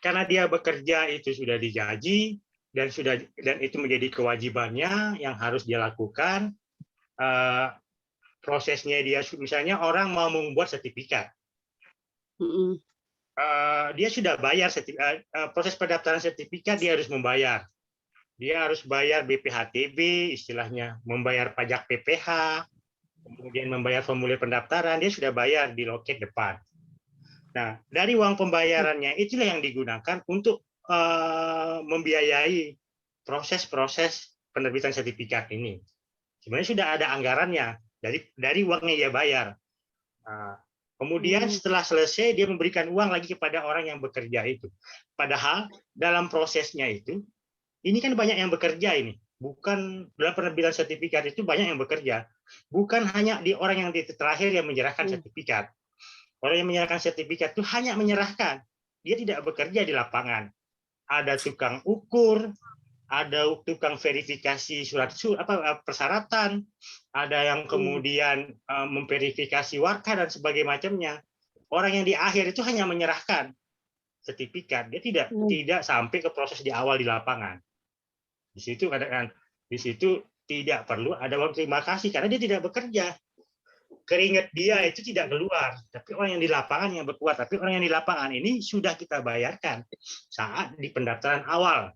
karena dia bekerja itu sudah digaji dan itu menjadi kewajibannya yang harus dia lakukan. Prosesnya dia misalnya orang mau membuat sertifikat. Dia sudah bayar proses pendaftaran sertifikat, dia harus membayar. Dia harus bayar BPHTB, istilahnya, membayar pajak PPH, kemudian membayar formulir pendaftaran, dia sudah bayar di loket depan. Nah, dari uang pembayarannya itulah yang digunakan untuk membiayai proses-proses penerbitan sertifikat ini. Sebenarnya sudah ada anggarannya, dari uangnya dia bayar. Kemudian setelah selesai, dia memberikan uang lagi kepada orang yang bekerja itu. Padahal dalam prosesnya itu, ini kan banyak yang bekerja ini. Bukan dalam penerbitan sertifikat itu banyak yang bekerja. Bukan hanya di orang yang terakhir yang menyerahkan sertifikat. Orang yang menyerahkan sertifikat itu hanya menyerahkan. Dia tidak bekerja di lapangan. Ada tukang ukur, ada tukang verifikasi persyaratan, ada yang kemudian memverifikasi warka dan sebagainya macamnya. Orang yang di akhir itu hanya menyerahkan sertifikat, dia tidak sampai ke proses di awal di lapangan. Di situ tidak perlu ada uang terima kasih karena dia tidak bekerja. Keringat dia itu tidak keluar, tapi orang yang di lapangan yang berkuat. Tapi orang yang di lapangan ini sudah kita bayarkan saat di pendaftaran awal.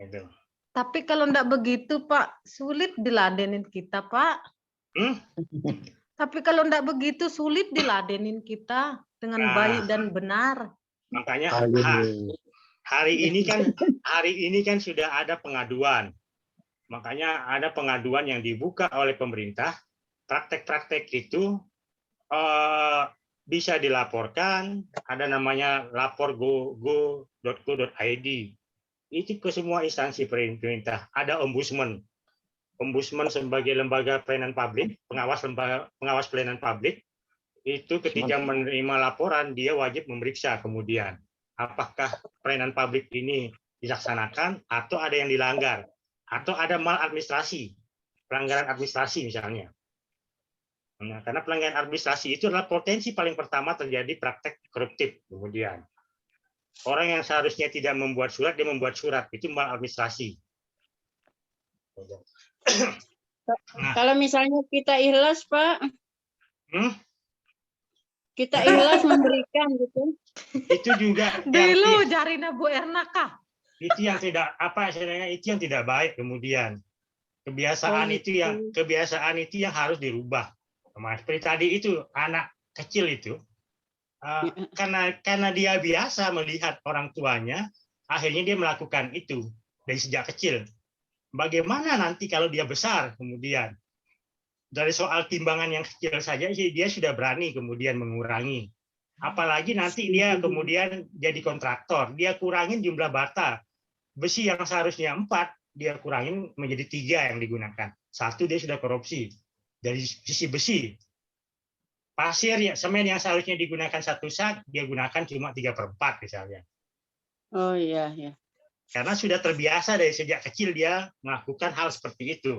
Gitu. Tapi kalau enggak begitu, Pak, sulit diladenin kita, Pak. Tapi kalau enggak begitu, sulit diladenin kita dengan baik dan benar. Makanya hari ini kan sudah ada pengaduan. Makanya ada pengaduan yang dibuka oleh pemerintah. Praktek-praktek itu bisa dilaporkan. Ada namanya lapor.go.id. Itu ke semua instansi pemerintah. Ada ombudsman. Ombudsman sebagai lembaga pelayanan publik, pengawas pelayanan publik, itu ketika menerima laporan dia wajib memeriksa kemudian apakah pelayanan publik ini dilaksanakan atau ada yang dilanggar atau ada maladministrasi, pelanggaran administrasi misalnya. Nah, karena pelanggaran administrasi itu adalah potensi paling pertama terjadi praktek koruptif kemudian. Orang yang seharusnya tidak membuat surat, dia membuat surat. Itu maladministrasi. Kalau misalnya kita ikhlas, Pak. Kita ikhlas memberikan gitu. Itu juga. Dulu jarina Bu Erna kah? Itu yang tidak itu yang tidak baik kemudian. Kebiasaan itu yang harus dirubah. Seperti tadi itu anak kecil itu. Karena dia biasa melihat orang tuanya, akhirnya dia melakukan itu dari sejak kecil. Bagaimana nanti kalau dia besar kemudian dari soal timbangan yang kecil saja dia sudah berani kemudian mengurangi. Apalagi nanti dia kemudian jadi kontraktor, dia kurangin jumlah bata. Besi yang seharusnya 4, dia kurangin menjadi 3 yang digunakan. 1 dia sudah korupsi dari sisi besi. Pasir ya, semen yang seharusnya digunakan 1 sak, dia gunakan cuma 3/4 misalnya. Oh iya, ya. Karena sudah terbiasa dari sejak kecil dia melakukan hal seperti itu.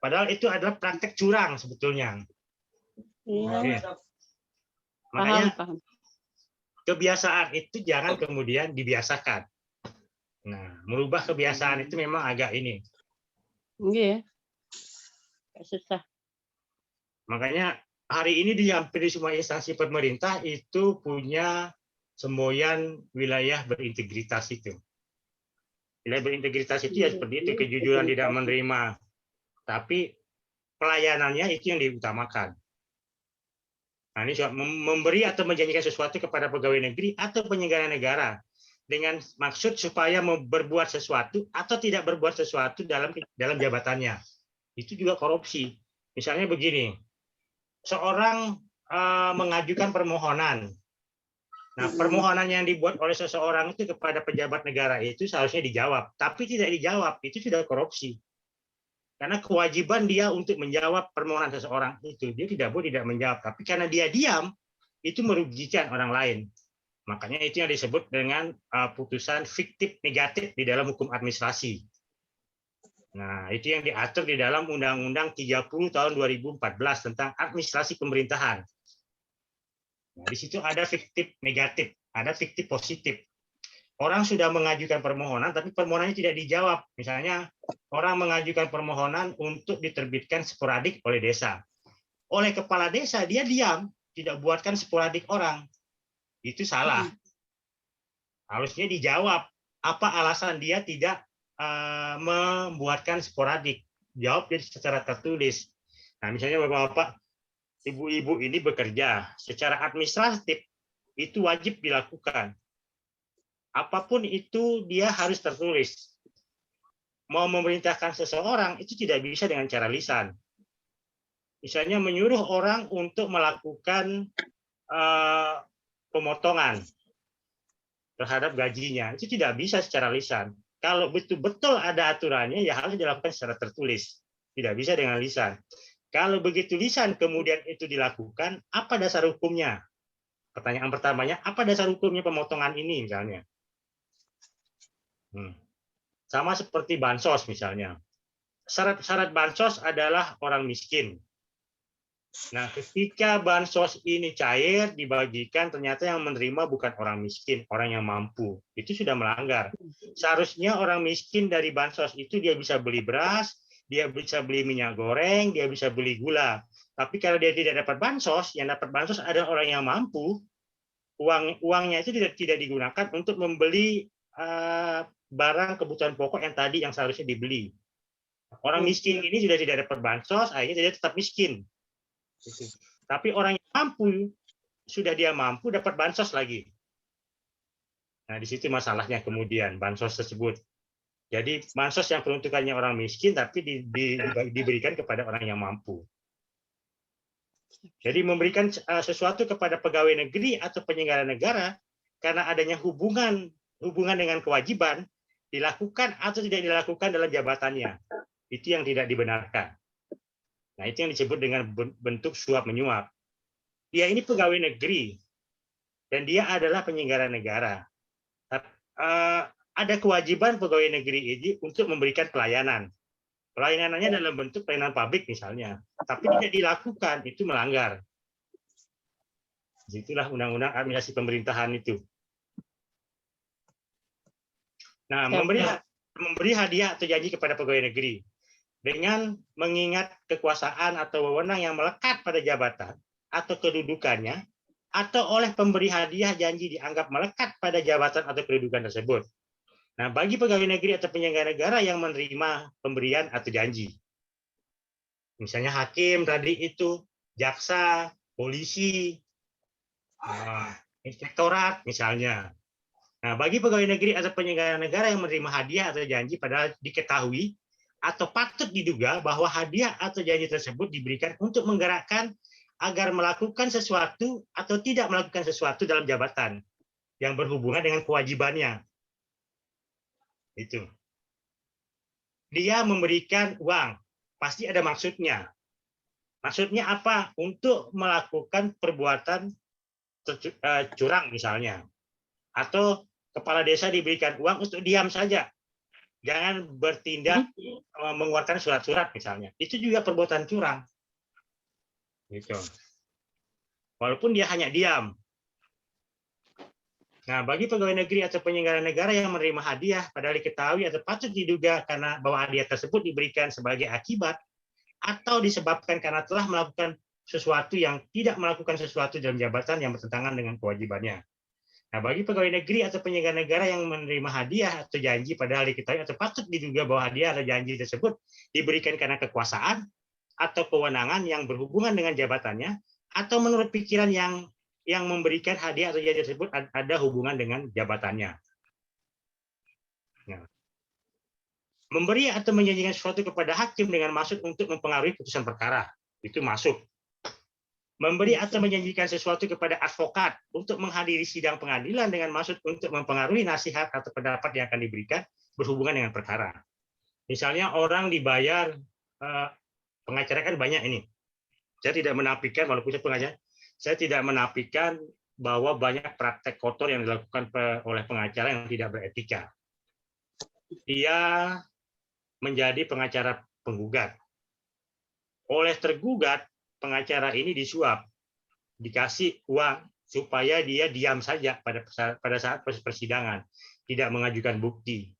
Padahal itu adalah praktek curang sebetulnya. Iya. Makanya Paham. kebiasaan itu jangan kemudian dibiasakan. Nah, merubah kebiasaan itu memang agak ini. Iya. Susah. Makanya hari ini di hampir semua instansi pemerintah itu punya semboyan wilayah berintegritas itu. Wilayah berintegritas itu ya seperti itu, kejujuran tidak menerima. Tapi pelayanannya itu yang diutamakan. Nah, ini memberi atau menjanjikan sesuatu kepada pegawai negeri atau penyelenggara negara dengan maksud supaya berbuat sesuatu atau tidak berbuat sesuatu dalam jabatannya. Itu juga korupsi. Misalnya begini, seorang mengajukan permohonan. Nah, permohonan yang dibuat oleh seseorang itu kepada pejabat negara itu seharusnya dijawab, tapi tidak dijawab, itu sudah korupsi. Karena kewajiban dia untuk menjawab permohonan seseorang itu, dia tidak boleh tidak menjawab. Tapi karena dia diam, itu merugikan orang lain. Makanya itu yang disebut dengan putusan fiktif negatif di dalam hukum administrasi. Nah, itu yang diatur di dalam Undang-Undang 30 tahun 2014 tentang administrasi pemerintahan. Nah, di situ ada fiktif negatif, ada fiktif positif. Orang sudah mengajukan permohonan, tapi permohonannya tidak dijawab. Misalnya, orang mengajukan permohonan untuk diterbitkan sporadik oleh desa. Oleh kepala desa, dia diam, tidak buatkan sporadik orang. Itu salah. Harusnya dijawab. Apa alasan dia tidak membuatkan sporadik? Jawab dia secara tertulis. Nah, misalnya Bapak-bapak, ibu-ibu ini bekerja. Secara administratif, itu wajib dilakukan. Apapun itu dia harus tertulis. Mau memerintahkan seseorang itu tidak bisa dengan cara lisan. Misalnya menyuruh orang untuk melakukan pemotongan terhadap gajinya, itu tidak bisa secara lisan. Kalau betul-betul ada aturannya, ya harus dilakukan secara tertulis. Tidak bisa dengan lisan. Kalau begitu lisan kemudian itu dilakukan, apa dasar hukumnya? Pertanyaan pertamanya, apa dasar hukumnya pemotongan ini misalnya? Sama seperti bansos misalnya. Syarat bansos adalah orang miskin. Nah, ketika bansos ini cair, dibagikan, ternyata yang menerima bukan orang miskin, orang yang mampu. Itu sudah melanggar. Seharusnya orang miskin dari bansos itu dia bisa beli beras, dia bisa beli minyak goreng, dia bisa beli gula. Tapi kalau dia tidak dapat bansos, yang dapat bansos adalah orang yang mampu, uangnya itu tidak digunakan untuk membeli barang kebutuhan pokok yang tadi yang seharusnya dibeli. Orang miskin ini sudah tidak dapat bansos, akhirnya dia tetap miskin. Tapi orang yang mampu, sudah dia mampu dapat bansos lagi. Nah, di situ masalahnya kemudian bansos tersebut. Jadi bansos yang peruntukannya orang miskin tapi diberikan kepada orang yang mampu. Jadi memberikan sesuatu kepada pegawai negeri atau penyelenggara negara karena adanya hubungan dengan kewajiban dilakukan atau tidak dilakukan dalam jabatannya. Itu yang tidak dibenarkan. Nah, itu yang disebut dengan bentuk suap menyuap. Dia ini pegawai negeri dan dia adalah penyelenggara negara. Ada kewajiban pegawai negeri ini untuk memberikan pelayanan. Pelayanannya dalam bentuk pelayanan publik misalnya, tapi tidak dilakukan, itu melanggar. Itulah undang-undang administrasi pemerintahan itu. Nah, memberi hadiah atau janji kepada pegawai negeri dengan mengingat kekuasaan atau wewenang yang melekat pada jabatan atau kedudukannya, atau oleh pemberi hadiah janji dianggap melekat pada jabatan atau kedudukan tersebut. Nah, bagi pegawai negeri atau penyelenggara negara yang menerima pemberian atau janji, misalnya hakim tadi itu, jaksa, polisi, inspektorat misalnya. Nah, bagi pegawai negeri atau penyelenggara negara yang menerima hadiah atau janji padahal diketahui atau patut diduga bahwa hadiah atau janji tersebut diberikan untuk menggerakkan agar melakukan sesuatu atau tidak melakukan sesuatu dalam jabatan yang berhubungan dengan kewajibannya. Itu. Dia memberikan uang, pasti ada maksudnya. Maksudnya apa? Untuk melakukan perbuatan curang misalnya. Atau kepala desa diberikan uang untuk diam saja. Jangan bertindak mengeluarkan surat-surat misalnya. Itu juga perbuatan curang. Gitu. Walaupun dia hanya diam. Nah, bagi pegawai negeri atau penyelenggara negara yang menerima hadiah padahal diketahui atau patut diduga karena bahwa hadiah tersebut diberikan sebagai akibat atau disebabkan karena telah melakukan sesuatu yang tidak melakukan sesuatu dalam jabatan yang bertentangan dengan kewajibannya. Nah, bagi pegawai negeri atau penyelenggara negara yang menerima hadiah atau janji padahal diketahui atau patut diduga bahwa hadiah atau janji tersebut diberikan karena kekuasaan atau kewenangan yang berhubungan dengan jabatannya atau menurut pikiran yang memberikan hadiah atau janji tersebut ada hubungan dengan jabatannya. Nah, memberi atau menjanjikan sesuatu kepada hakim dengan maksud untuk mempengaruhi putusan perkara, itu masuk. Memberi atau menjanjikan sesuatu kepada advokat untuk menghadiri sidang pengadilan dengan maksud untuk mempengaruhi nasihat atau pendapat yang akan diberikan berhubungan dengan perkara. Misalnya orang dibayar, pengacara kan banyak ini. Saya tidak menafikan, walaupun saya pengacara, saya tidak menafikan bahwa banyak praktek kotor yang dilakukan oleh pengacara yang tidak beretika. Dia menjadi pengacara penggugat. Oleh tergugat, pengacara ini disuap, dikasih uang supaya dia diam saja pada saat persidangan, tidak mengajukan bukti.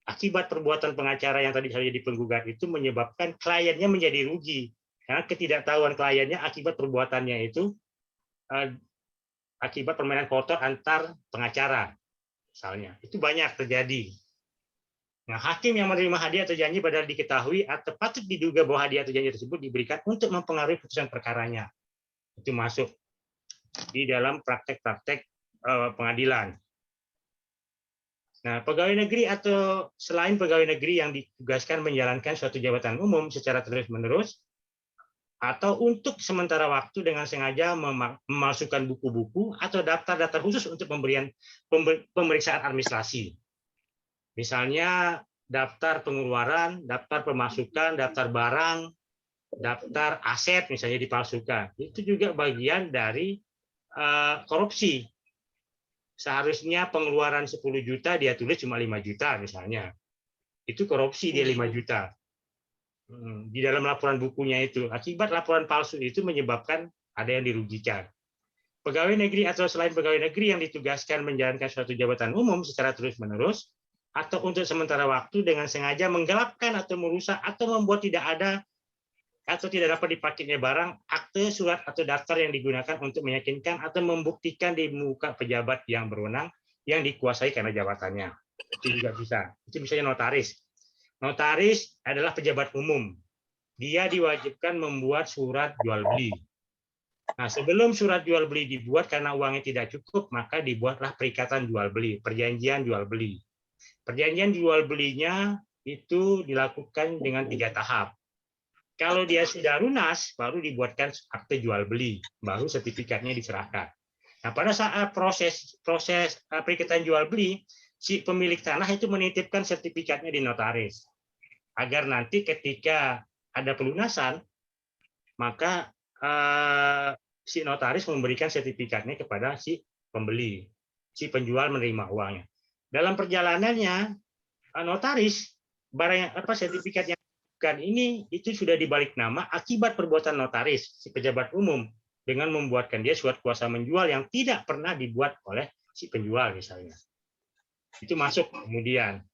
Akibat perbuatan pengacara yang tadi saya jadi penggugat itu menyebabkan kliennya menjadi rugi. Karena ketidaktahuan kliennya akibat perbuatannya itu, akibat permainan kotor antar pengacara, misalnya. Itu banyak terjadi. Nah, hakim yang menerima hadiah atau janji padahal diketahui atau patut diduga bahwa hadiah atau janji tersebut diberikan untuk mempengaruhi putusan perkaranya. Itu masuk di dalam praktek-praktek pengadilan. Nah, pegawai negeri atau selain pegawai negeri yang ditugaskan menjalankan suatu jabatan umum secara terus-menerus atau untuk sementara waktu dengan sengaja memasukkan buku-buku atau daftar-daftar khusus untuk pemeriksaan administrasi. Misalnya daftar pengeluaran, daftar pemasukan, daftar barang, daftar aset misalnya dipalsukan. Itu juga bagian dari korupsi. Seharusnya pengeluaran 10 juta dia tulis cuma 5 juta misalnya. Itu korupsi dia 5 juta. Di dalam laporan bukunya itu, akibat laporan palsu itu menyebabkan ada yang dirugikan. Pegawai negeri atau selain pegawai negeri yang ditugaskan menjalankan suatu jabatan umum secara terus-menerus atau untuk sementara waktu dengan sengaja menggelapkan atau merusak atau membuat tidak ada atau tidak dapat dipakainya barang, akte, surat, atau daftar yang digunakan untuk meyakinkan atau membuktikan di muka pejabat yang berwenang yang dikuasai karena jabatannya. Itu juga bisa. Itu misalnya notaris. Notaris adalah pejabat umum. Dia diwajibkan membuat surat jual beli. Nah, sebelum surat jual beli dibuat karena uangnya tidak cukup, maka dibuatlah perikatan jual beli, perjanjian jual beli. Perjanjian jual belinya itu dilakukan dengan 3 tahap. Kalau dia sudah lunas, baru dibuatkan akte jual beli, baru sertifikatnya diserahkan. Nah, pada saat proses perikatan jual beli, si pemilik tanah itu menitipkan sertifikatnya di notaris, agar nanti ketika ada pelunasan, maka si notaris memberikan sertifikatnya kepada si pembeli, si penjual menerima uangnya. Dalam perjalanannya, notaris barang sertifikat yang ini itu sudah dibalik nama akibat perbuatan notaris si pejabat umum dengan membuatkan dia surat kuasa menjual yang tidak pernah dibuat oleh si penjual misalnya. Itu masuk kemudian.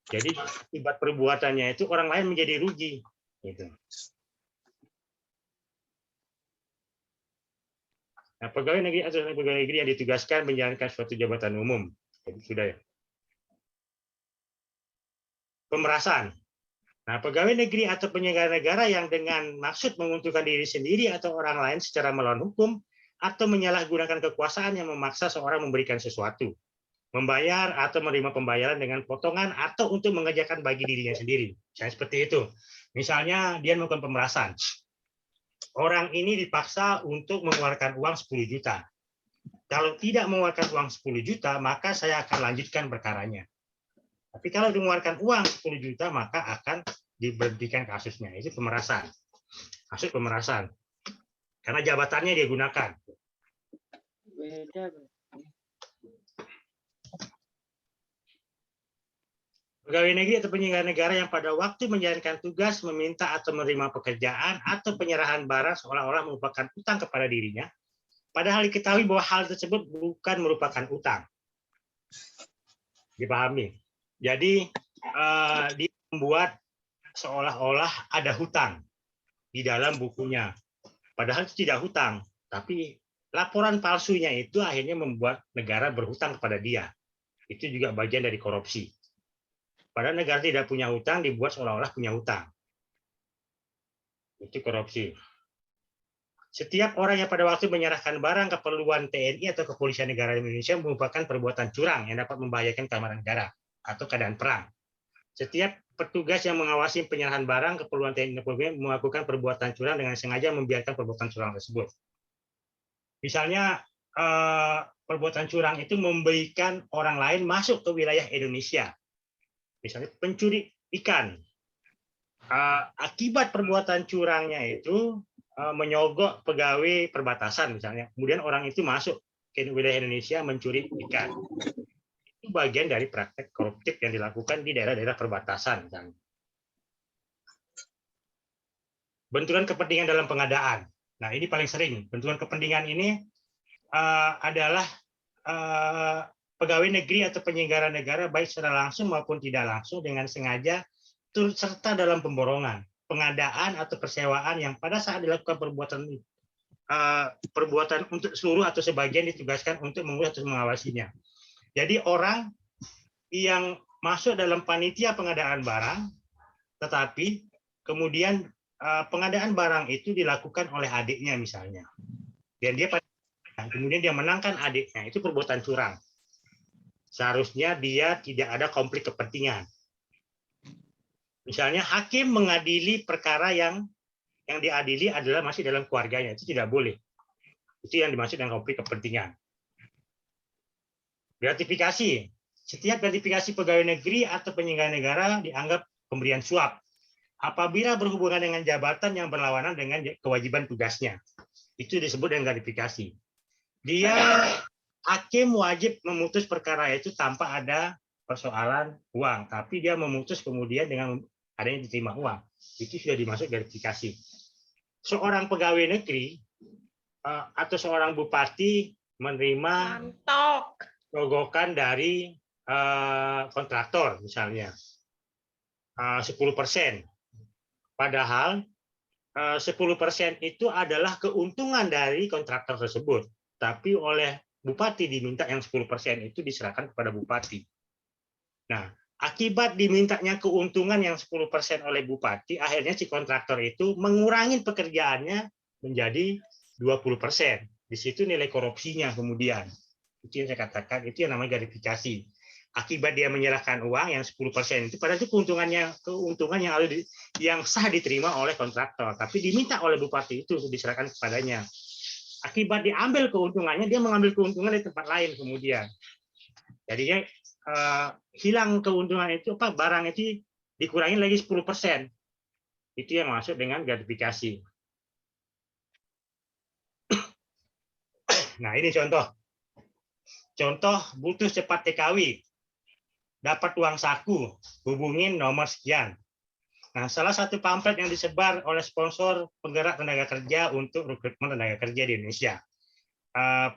Jadi akibat perbuatannya itu orang lain menjadi rugi. Gitu. Nah, pegawai negeri atau pegawai negeri yang ditugaskan menjalankan suatu jabatan umum. Jadi sudah ya. Pemerasan. Nah, pegawai negeri atau penyelenggara negara yang dengan maksud menguntungkan diri sendiri atau orang lain secara melawan hukum atau menyalahgunakan kekuasaan yang memaksa seorang memberikan sesuatu, membayar atau menerima pembayaran dengan potongan atau untuk mengerjakan bagi dirinya sendiri. Misalnya seperti itu. Misalnya dia melakukan pemerasan. Orang ini dipaksa untuk mengeluarkan uang 10 juta. Kalau tidak mengeluarkan uang 10 juta, maka saya akan lanjutkan perkaranya. Tapi kalau mengeluarkan uang 10 juta, maka akan diberhentikan kasusnya. Itu pemerasan. Kasus pemerasan. Karena jabatannya dia gunakan. Pegawai negeri atau penyelenggara negara yang pada waktu menjalankan tugas meminta atau menerima pekerjaan atau penyerahan barang seolah-olah merupakan utang kepada dirinya, padahal diketahui bahwa hal tersebut bukan merupakan utang. Dipahami. Jadi dia membuat seolah-olah ada hutang di dalam bukunya. Padahal itu tidak hutang, tapi laporan palsunya itu akhirnya membuat negara berhutang kepada dia. Itu juga bagian dari korupsi. Padahal negara tidak punya hutang, dibuat seolah-olah punya hutang. Itu korupsi. Setiap orang yang pada waktu menyerahkan barang keperluan TNI atau Kepolisian Negara Indonesia merupakan perbuatan curang yang dapat membahayakan keamanan negara atau keadaan perang. Setiap petugas yang mengawasi penyerahan barang keperluan TNI dan Polri melakukan perbuatan curang dengan sengaja membiarkan perbuatan curang tersebut. Misalnya, perbuatan curang itu memberikan orang lain masuk ke wilayah Indonesia. Misalnya pencuri ikan. Akibat perbuatan curangnya itu menyogok pegawai perbatasan misalnya. Kemudian orang itu masuk ke wilayah Indonesia mencuri ikan. Itu bagian dari praktek koruptif yang dilakukan di daerah-daerah perbatasan. Misalnya. Benturan kepentingan dalam pengadaan. Nah, ini paling sering. Benturan kepentingan ini adalah pegawai negeri atau penyelenggara negara baik secara langsung maupun tidak langsung dengan sengaja turut serta dalam pemborongan, pengadaan atau persewaan yang pada saat dilakukan perbuatan untuk seluruh atau sebagian ditugaskan untuk mengurus atau mengawasinya. Jadi orang yang masuk dalam panitia pengadaan barang, tetapi kemudian pengadaan barang itu dilakukan oleh adiknya misalnya, dan dia kemudian dia menangkan adiknya, itu perbuatan curang. Seharusnya dia tidak ada konflik kepentingan. Misalnya hakim mengadili perkara yang diadili adalah masih dalam keluarganya, itu tidak boleh. Itu yang dimaksud dengan konflik kepentingan. Gratifikasi. Setiap gratifikasi pegawai negeri atau penyelenggara negara dianggap pemberian suap apabila berhubungan dengan jabatan yang berlawanan dengan kewajiban tugasnya. Itu disebut dengan gratifikasi. Hakim wajib memutus perkara itu tanpa ada persoalan uang, tapi dia memutus kemudian dengan adanya diterima uang. Itu sudah dimasuk gratifikasi. Seorang pegawai negeri atau seorang bupati menerima sogokan dari kontraktor misalnya 10%. Padahal 10% itu adalah keuntungan dari kontraktor tersebut. Tapi oleh bupati diminta yang 10% itu diserahkan kepada bupati. Nah, akibat dimintanya keuntungan yang 10% oleh bupati, akhirnya si kontraktor itu mengurangi pekerjaannya menjadi 20%. Di situ nilai korupsinya kemudian. Itu yang saya katakan, itu yang namanya gratifikasi. Akibat dia menyerahkan uang yang 10% itu, padahal itu keuntungan yang sah diterima oleh kontraktor, tapi diminta oleh bupati itu diserahkan kepadanya. Akibat diambil keuntungannya, dia mengambil keuntungan di tempat lain kemudian. Jadinya hilang keuntungan itu, barang itu dikurangi lagi 10%. Itu yang masuk dengan gratifikasi. Nah, ini contoh. Contoh butuh cepat TKW. Dapat uang saku, hubungin nomor sekian. Nah, salah satu pamflet yang disebar oleh sponsor penggerak tenaga kerja untuk rekrutmen tenaga kerja di Indonesia,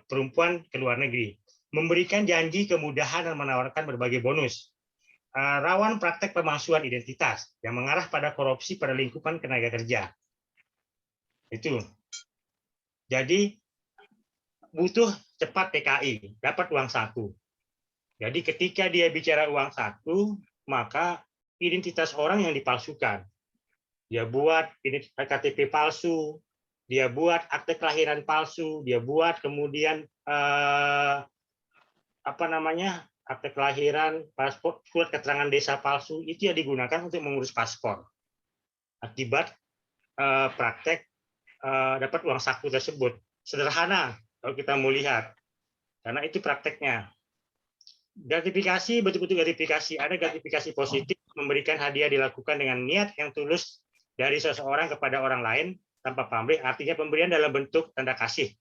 perempuan ke luar negeri, memberikan janji kemudahan dan menawarkan berbagai bonus. Rawan praktek pemalsuan identitas yang mengarah pada korupsi pada lingkupan tenaga kerja. Itu. Jadi butuh cepat TKI, dapat uang saku. Jadi ketika dia bicara uang saku, maka identitas orang yang dipalsukan. Dia buat KTP palsu, dia buat akte kelahiran palsu, dia buat kemudian akte kelahiran, paspor, surat keterangan desa palsu, itu yang digunakan untuk mengurus paspor. Akibat praktek dapat uang saku tersebut. Sederhana kalau kita mau lihat, karena itu prakteknya. Gratifikasi betul-betul gratifikasi. Ada gratifikasi positif, memberikan hadiah dilakukan dengan niat yang tulus dari seseorang kepada orang lain tanpa pamrih, artinya pemberian dalam bentuk tanda kasih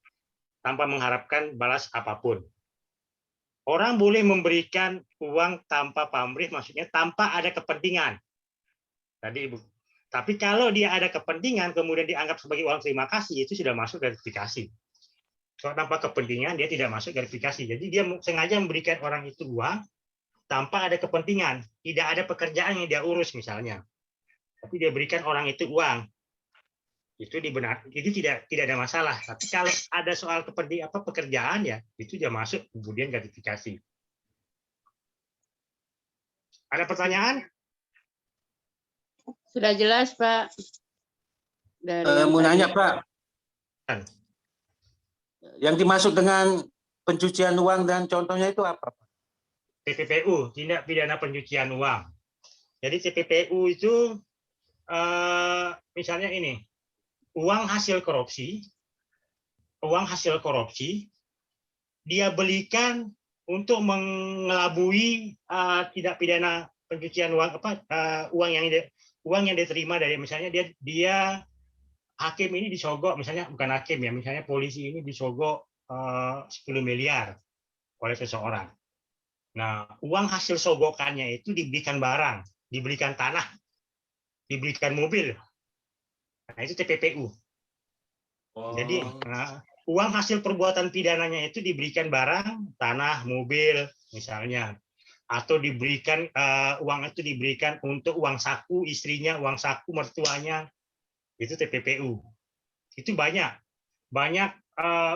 tanpa mengharapkan balas apapun. Orang boleh memberikan uang tanpa pamrih, maksudnya tanpa ada kepentingan. Tapi kalau dia ada kepentingan kemudian dianggap sebagai uang terima kasih, itu sudah masuk gratifikasi. Kalau tanpa kepentingan dia tidak masuk gratifikasi. Jadi dia sengaja memberikan orang itu uang tanpa ada kepentingan, tidak ada pekerjaan yang dia urus misalnya. Tapi dia berikan orang itu uang. Itu tidak ada masalah. Tapi kalau ada soal pekerjaan ya, itu dia masuk kemudian gratifikasi. Ada pertanyaan? Sudah jelas, Pak. Mau nanya, Pak. Yang dimaksud dengan pencucian uang dan contohnya itu apa? TPPU, tindak pidana pencucian uang. Jadi TPPU itu misalnya ini, uang hasil korupsi, dia belikan untuk mengelabui tindak pidana pencucian uang, uang yang diterima dari, misalnya dia hakim ini disogok, misalnya bukan hakim ya, misalnya polisi ini disogok 10 miliar oleh seseorang. Nah, uang hasil sogokannya itu diberikan barang, diberikan tanah, diberikan mobil. Nah, itu TPPU. Jadi uang hasil perbuatan pidananya itu diberikan barang, tanah, mobil, misalnya, atau diberikan uang itu diberikan untuk uang saku istrinya, uang saku mertuanya. Itu TPPU. Itu banyak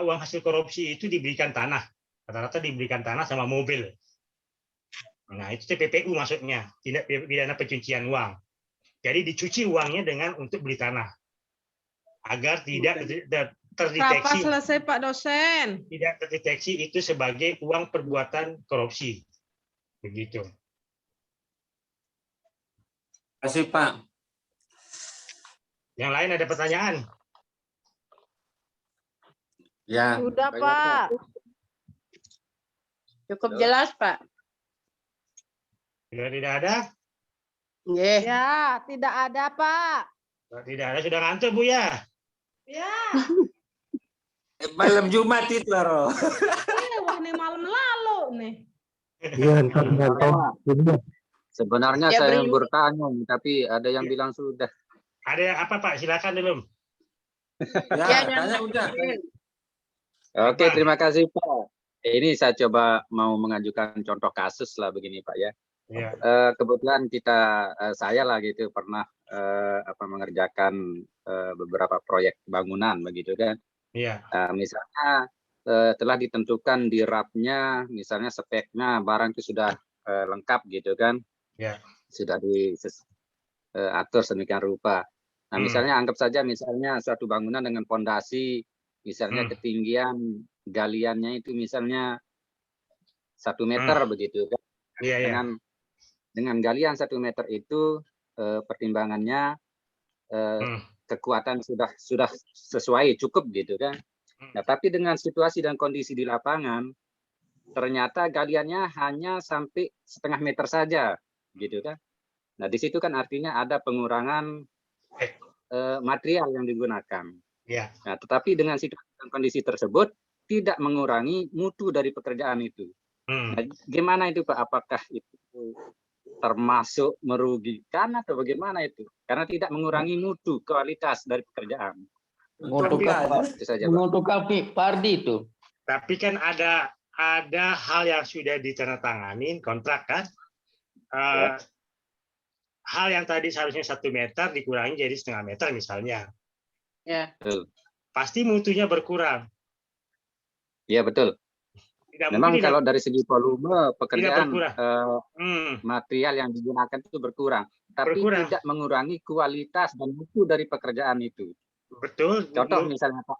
uang hasil korupsi itu diberikan tanah, rata-rata diberikan tanah sama mobil. Nah, itu TPPU maksudnya, tindak pidana pencucian uang. Jadi dicuci uangnya dengan untuk beli tanah, agar tidak terdeteksi. Kapan selesai, Pak dosen? Tidak terdeteksi itu sebagai uang perbuatan korupsi. Begitu. Terima kasih, Pak. Yang lain ada pertanyaan? Ya. Sudah, Pak. Cukup jelas, Pak. Sudah tidak ada? Ya, tidak ada, Pak. Tidak ada, sudah ngantuk, Bu ya? Ya. Malam Jumat itu, Ro. Wah, nih malam lalu nih. Iya, ntar nonton. Sebenarnya Ya, saya beri. bertanya, tapi ada yang bilang sudah. Ada apa Pak? Silakan belum. Ya, Ya, tanya jangan. udah. Oke, Apa? terima kasih Pak. Ini saya coba mau mengajukan contoh kasus lah begini Pak ya. Ya. Kebetulan saya lah gitu pernah mengerjakan beberapa proyek bangunan begitu kan. Iya. Misalnya telah ditentukan di RAP-nya, misalnya speknya barang itu sudah lengkap gitu kan. Ya. Sudah diatur sedemikian rupa. Nah, misalnya anggap saja misalnya suatu bangunan dengan fondasi, misalnya ketinggian galiannya itu misalnya 1 meter begitu kan. Iya, Dengan galian 1 meter itu pertimbangannya kekuatan sudah sesuai cukup gitu kan. Nah, tapi dengan situasi dan kondisi di lapangan ternyata galiannya hanya sampai 0,5 meter saja gitu kan. Nah, di situ kan artinya ada pengurangan material yang digunakan. Iya. Nah, tetapi dengan situasi dan kondisi tersebut tidak mengurangi mutu dari pekerjaan itu. Nah, gimana itu Pak? Apakah itu termasuk merugikan atau bagaimana itu? Karena tidak mengurangi mutu kualitas dari pekerjaan. Menguntungkan Pardi itu. Tapi kan ada hal yang sudah ditandatangani kontrak kan. Hal yang tadi seharusnya 1 meter dikurangi jadi 0,5 meter misalnya. Ya. Pasti mutunya berkurang. Iya betul. Memang kalau dari segi volume pekerjaan material yang digunakan itu berkurang, tapi tidak mengurangi kualitas dan mutu dari pekerjaan itu. Betul. Contoh misalnya Pak.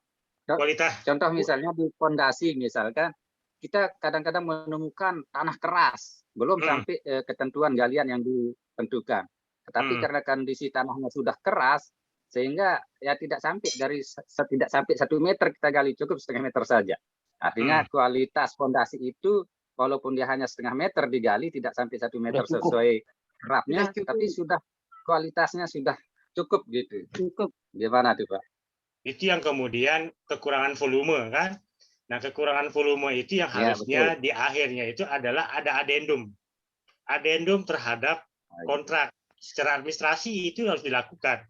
Contoh misalnya di fondasi misalkan kita kadang-kadang menemukan tanah keras, belum sampai ketentuan galian yang ditentukan. Tetapi karena kondisi tanahnya sudah keras, sehingga ya tidak sampai 1 meter kita gali, cukup 0,5 meter saja. Artinya kualitas fondasi itu walaupun dia hanya 0,5 meter digali, tidak sampai 1 meter sesuai rapnya, tapi sudah kualitasnya sudah cukup gitu. Gimana tuh Pak? Itu yang kemudian kekurangan volume kan. Nah, kekurangan volume itu yang harusnya di akhirnya itu adalah ada adendum. Adendum terhadap kontrak. Secara administrasi itu harus dilakukan.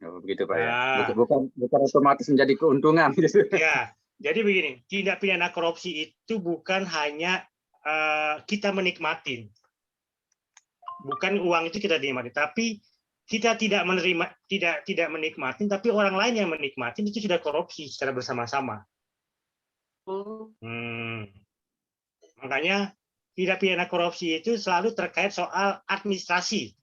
Oh, begitu Pak ya. Bukan otomatis menjadi keuntungan. Ya, jadi begini, tindak pidana korupsi itu bukan hanya kita menikmatin. Bukan uang itu kita nikmati, tapi kita tidak menerima, tidak menikmati, tapi orang lain yang menikmati itu sudah korupsi secara bersama-sama. Makanya tindak pidana korupsi itu selalu terkait soal administrasi.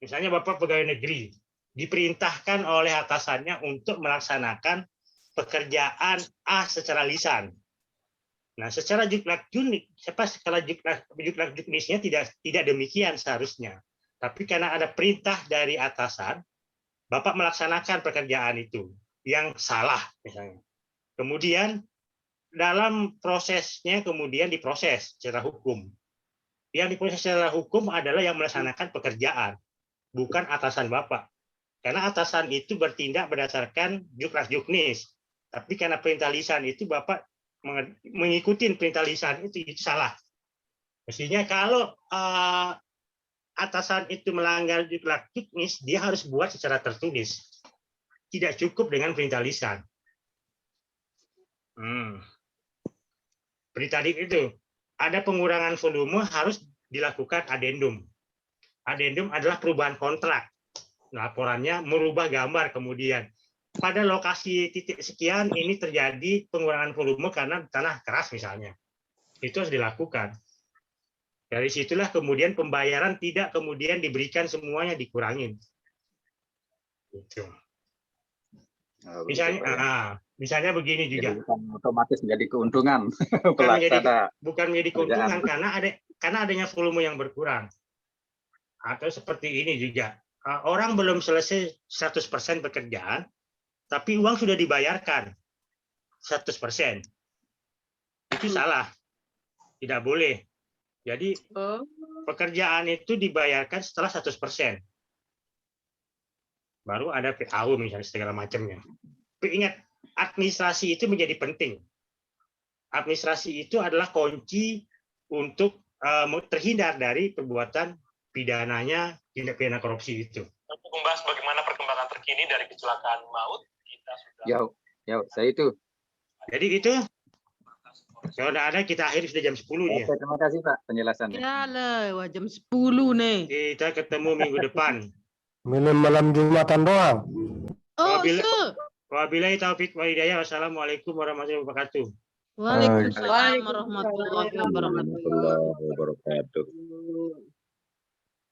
Misalnya Bapak pegawai negeri diperintahkan oleh atasannya untuk melaksanakan pekerjaan A secara lisan. Nah, secara juklak juknisnya tidak demikian seharusnya. Tapi karena ada perintah dari atasan, Bapak melaksanakan pekerjaan itu yang salah misalnya. Kemudian dalam prosesnya kemudian diproses secara hukum. Yang diproses secara hukum adalah yang melaksanakan pekerjaan, bukan atasan Bapak. Karena atasan itu bertindak berdasarkan juklas juknis. Tapi karena perintah lisan itu Bapak mengikuti perintah lisan itu salah. Mestinya kalau atasan itu melanggar juklas juknis, dia harus buat secara tertulis. Tidak cukup dengan perintah lisan. Seperti tadi itu, ada pengurangan volume harus dilakukan adendum. Adendum adalah perubahan kontrak. Laporannya merubah gambar kemudian. Pada lokasi titik sekian ini terjadi pengurangan volume karena tanah keras misalnya. Itu harus dilakukan. Dari situlah kemudian pembayaran tidak kemudian diberikan semuanya, dikurangin. Gitu. Misalnya begini juga. Jadi bukan otomatis menjadi keuntungan. Bukan menjadi keuntungan karena adanya volume yang berkurang. Atau seperti ini juga. Orang belum selesai 100% pekerjaan, tapi uang sudah dibayarkan 100%. Itu salah. Tidak boleh. Jadi pekerjaan itu dibayarkan setelah 100%. Baru ada PAU misalnya segala macamnya. Tapi ingat, administrasi itu menjadi penting. administrasi itu adalah kunci untuk terhindar dari perbuatan pidananya tindak pidana korupsi itu. Untuk membahas bagaimana perkembangan terkini dari kecelakaan maut, kita sudah. Saya itu. Jadi gitu. Kalau tidak ada kita akhiri sudah jam 10 nih. Terima kasih Pak penjelasannya. Ya lah, jam 10 nih. Kita ketemu minggu depan. Minum malam Jumatan doang. Wabillahi taufik wa hidayah. Wassalamualaikum warahmatullahi wabarakatuh. Waalaikumsalam warahmatullahi wabarakatuh.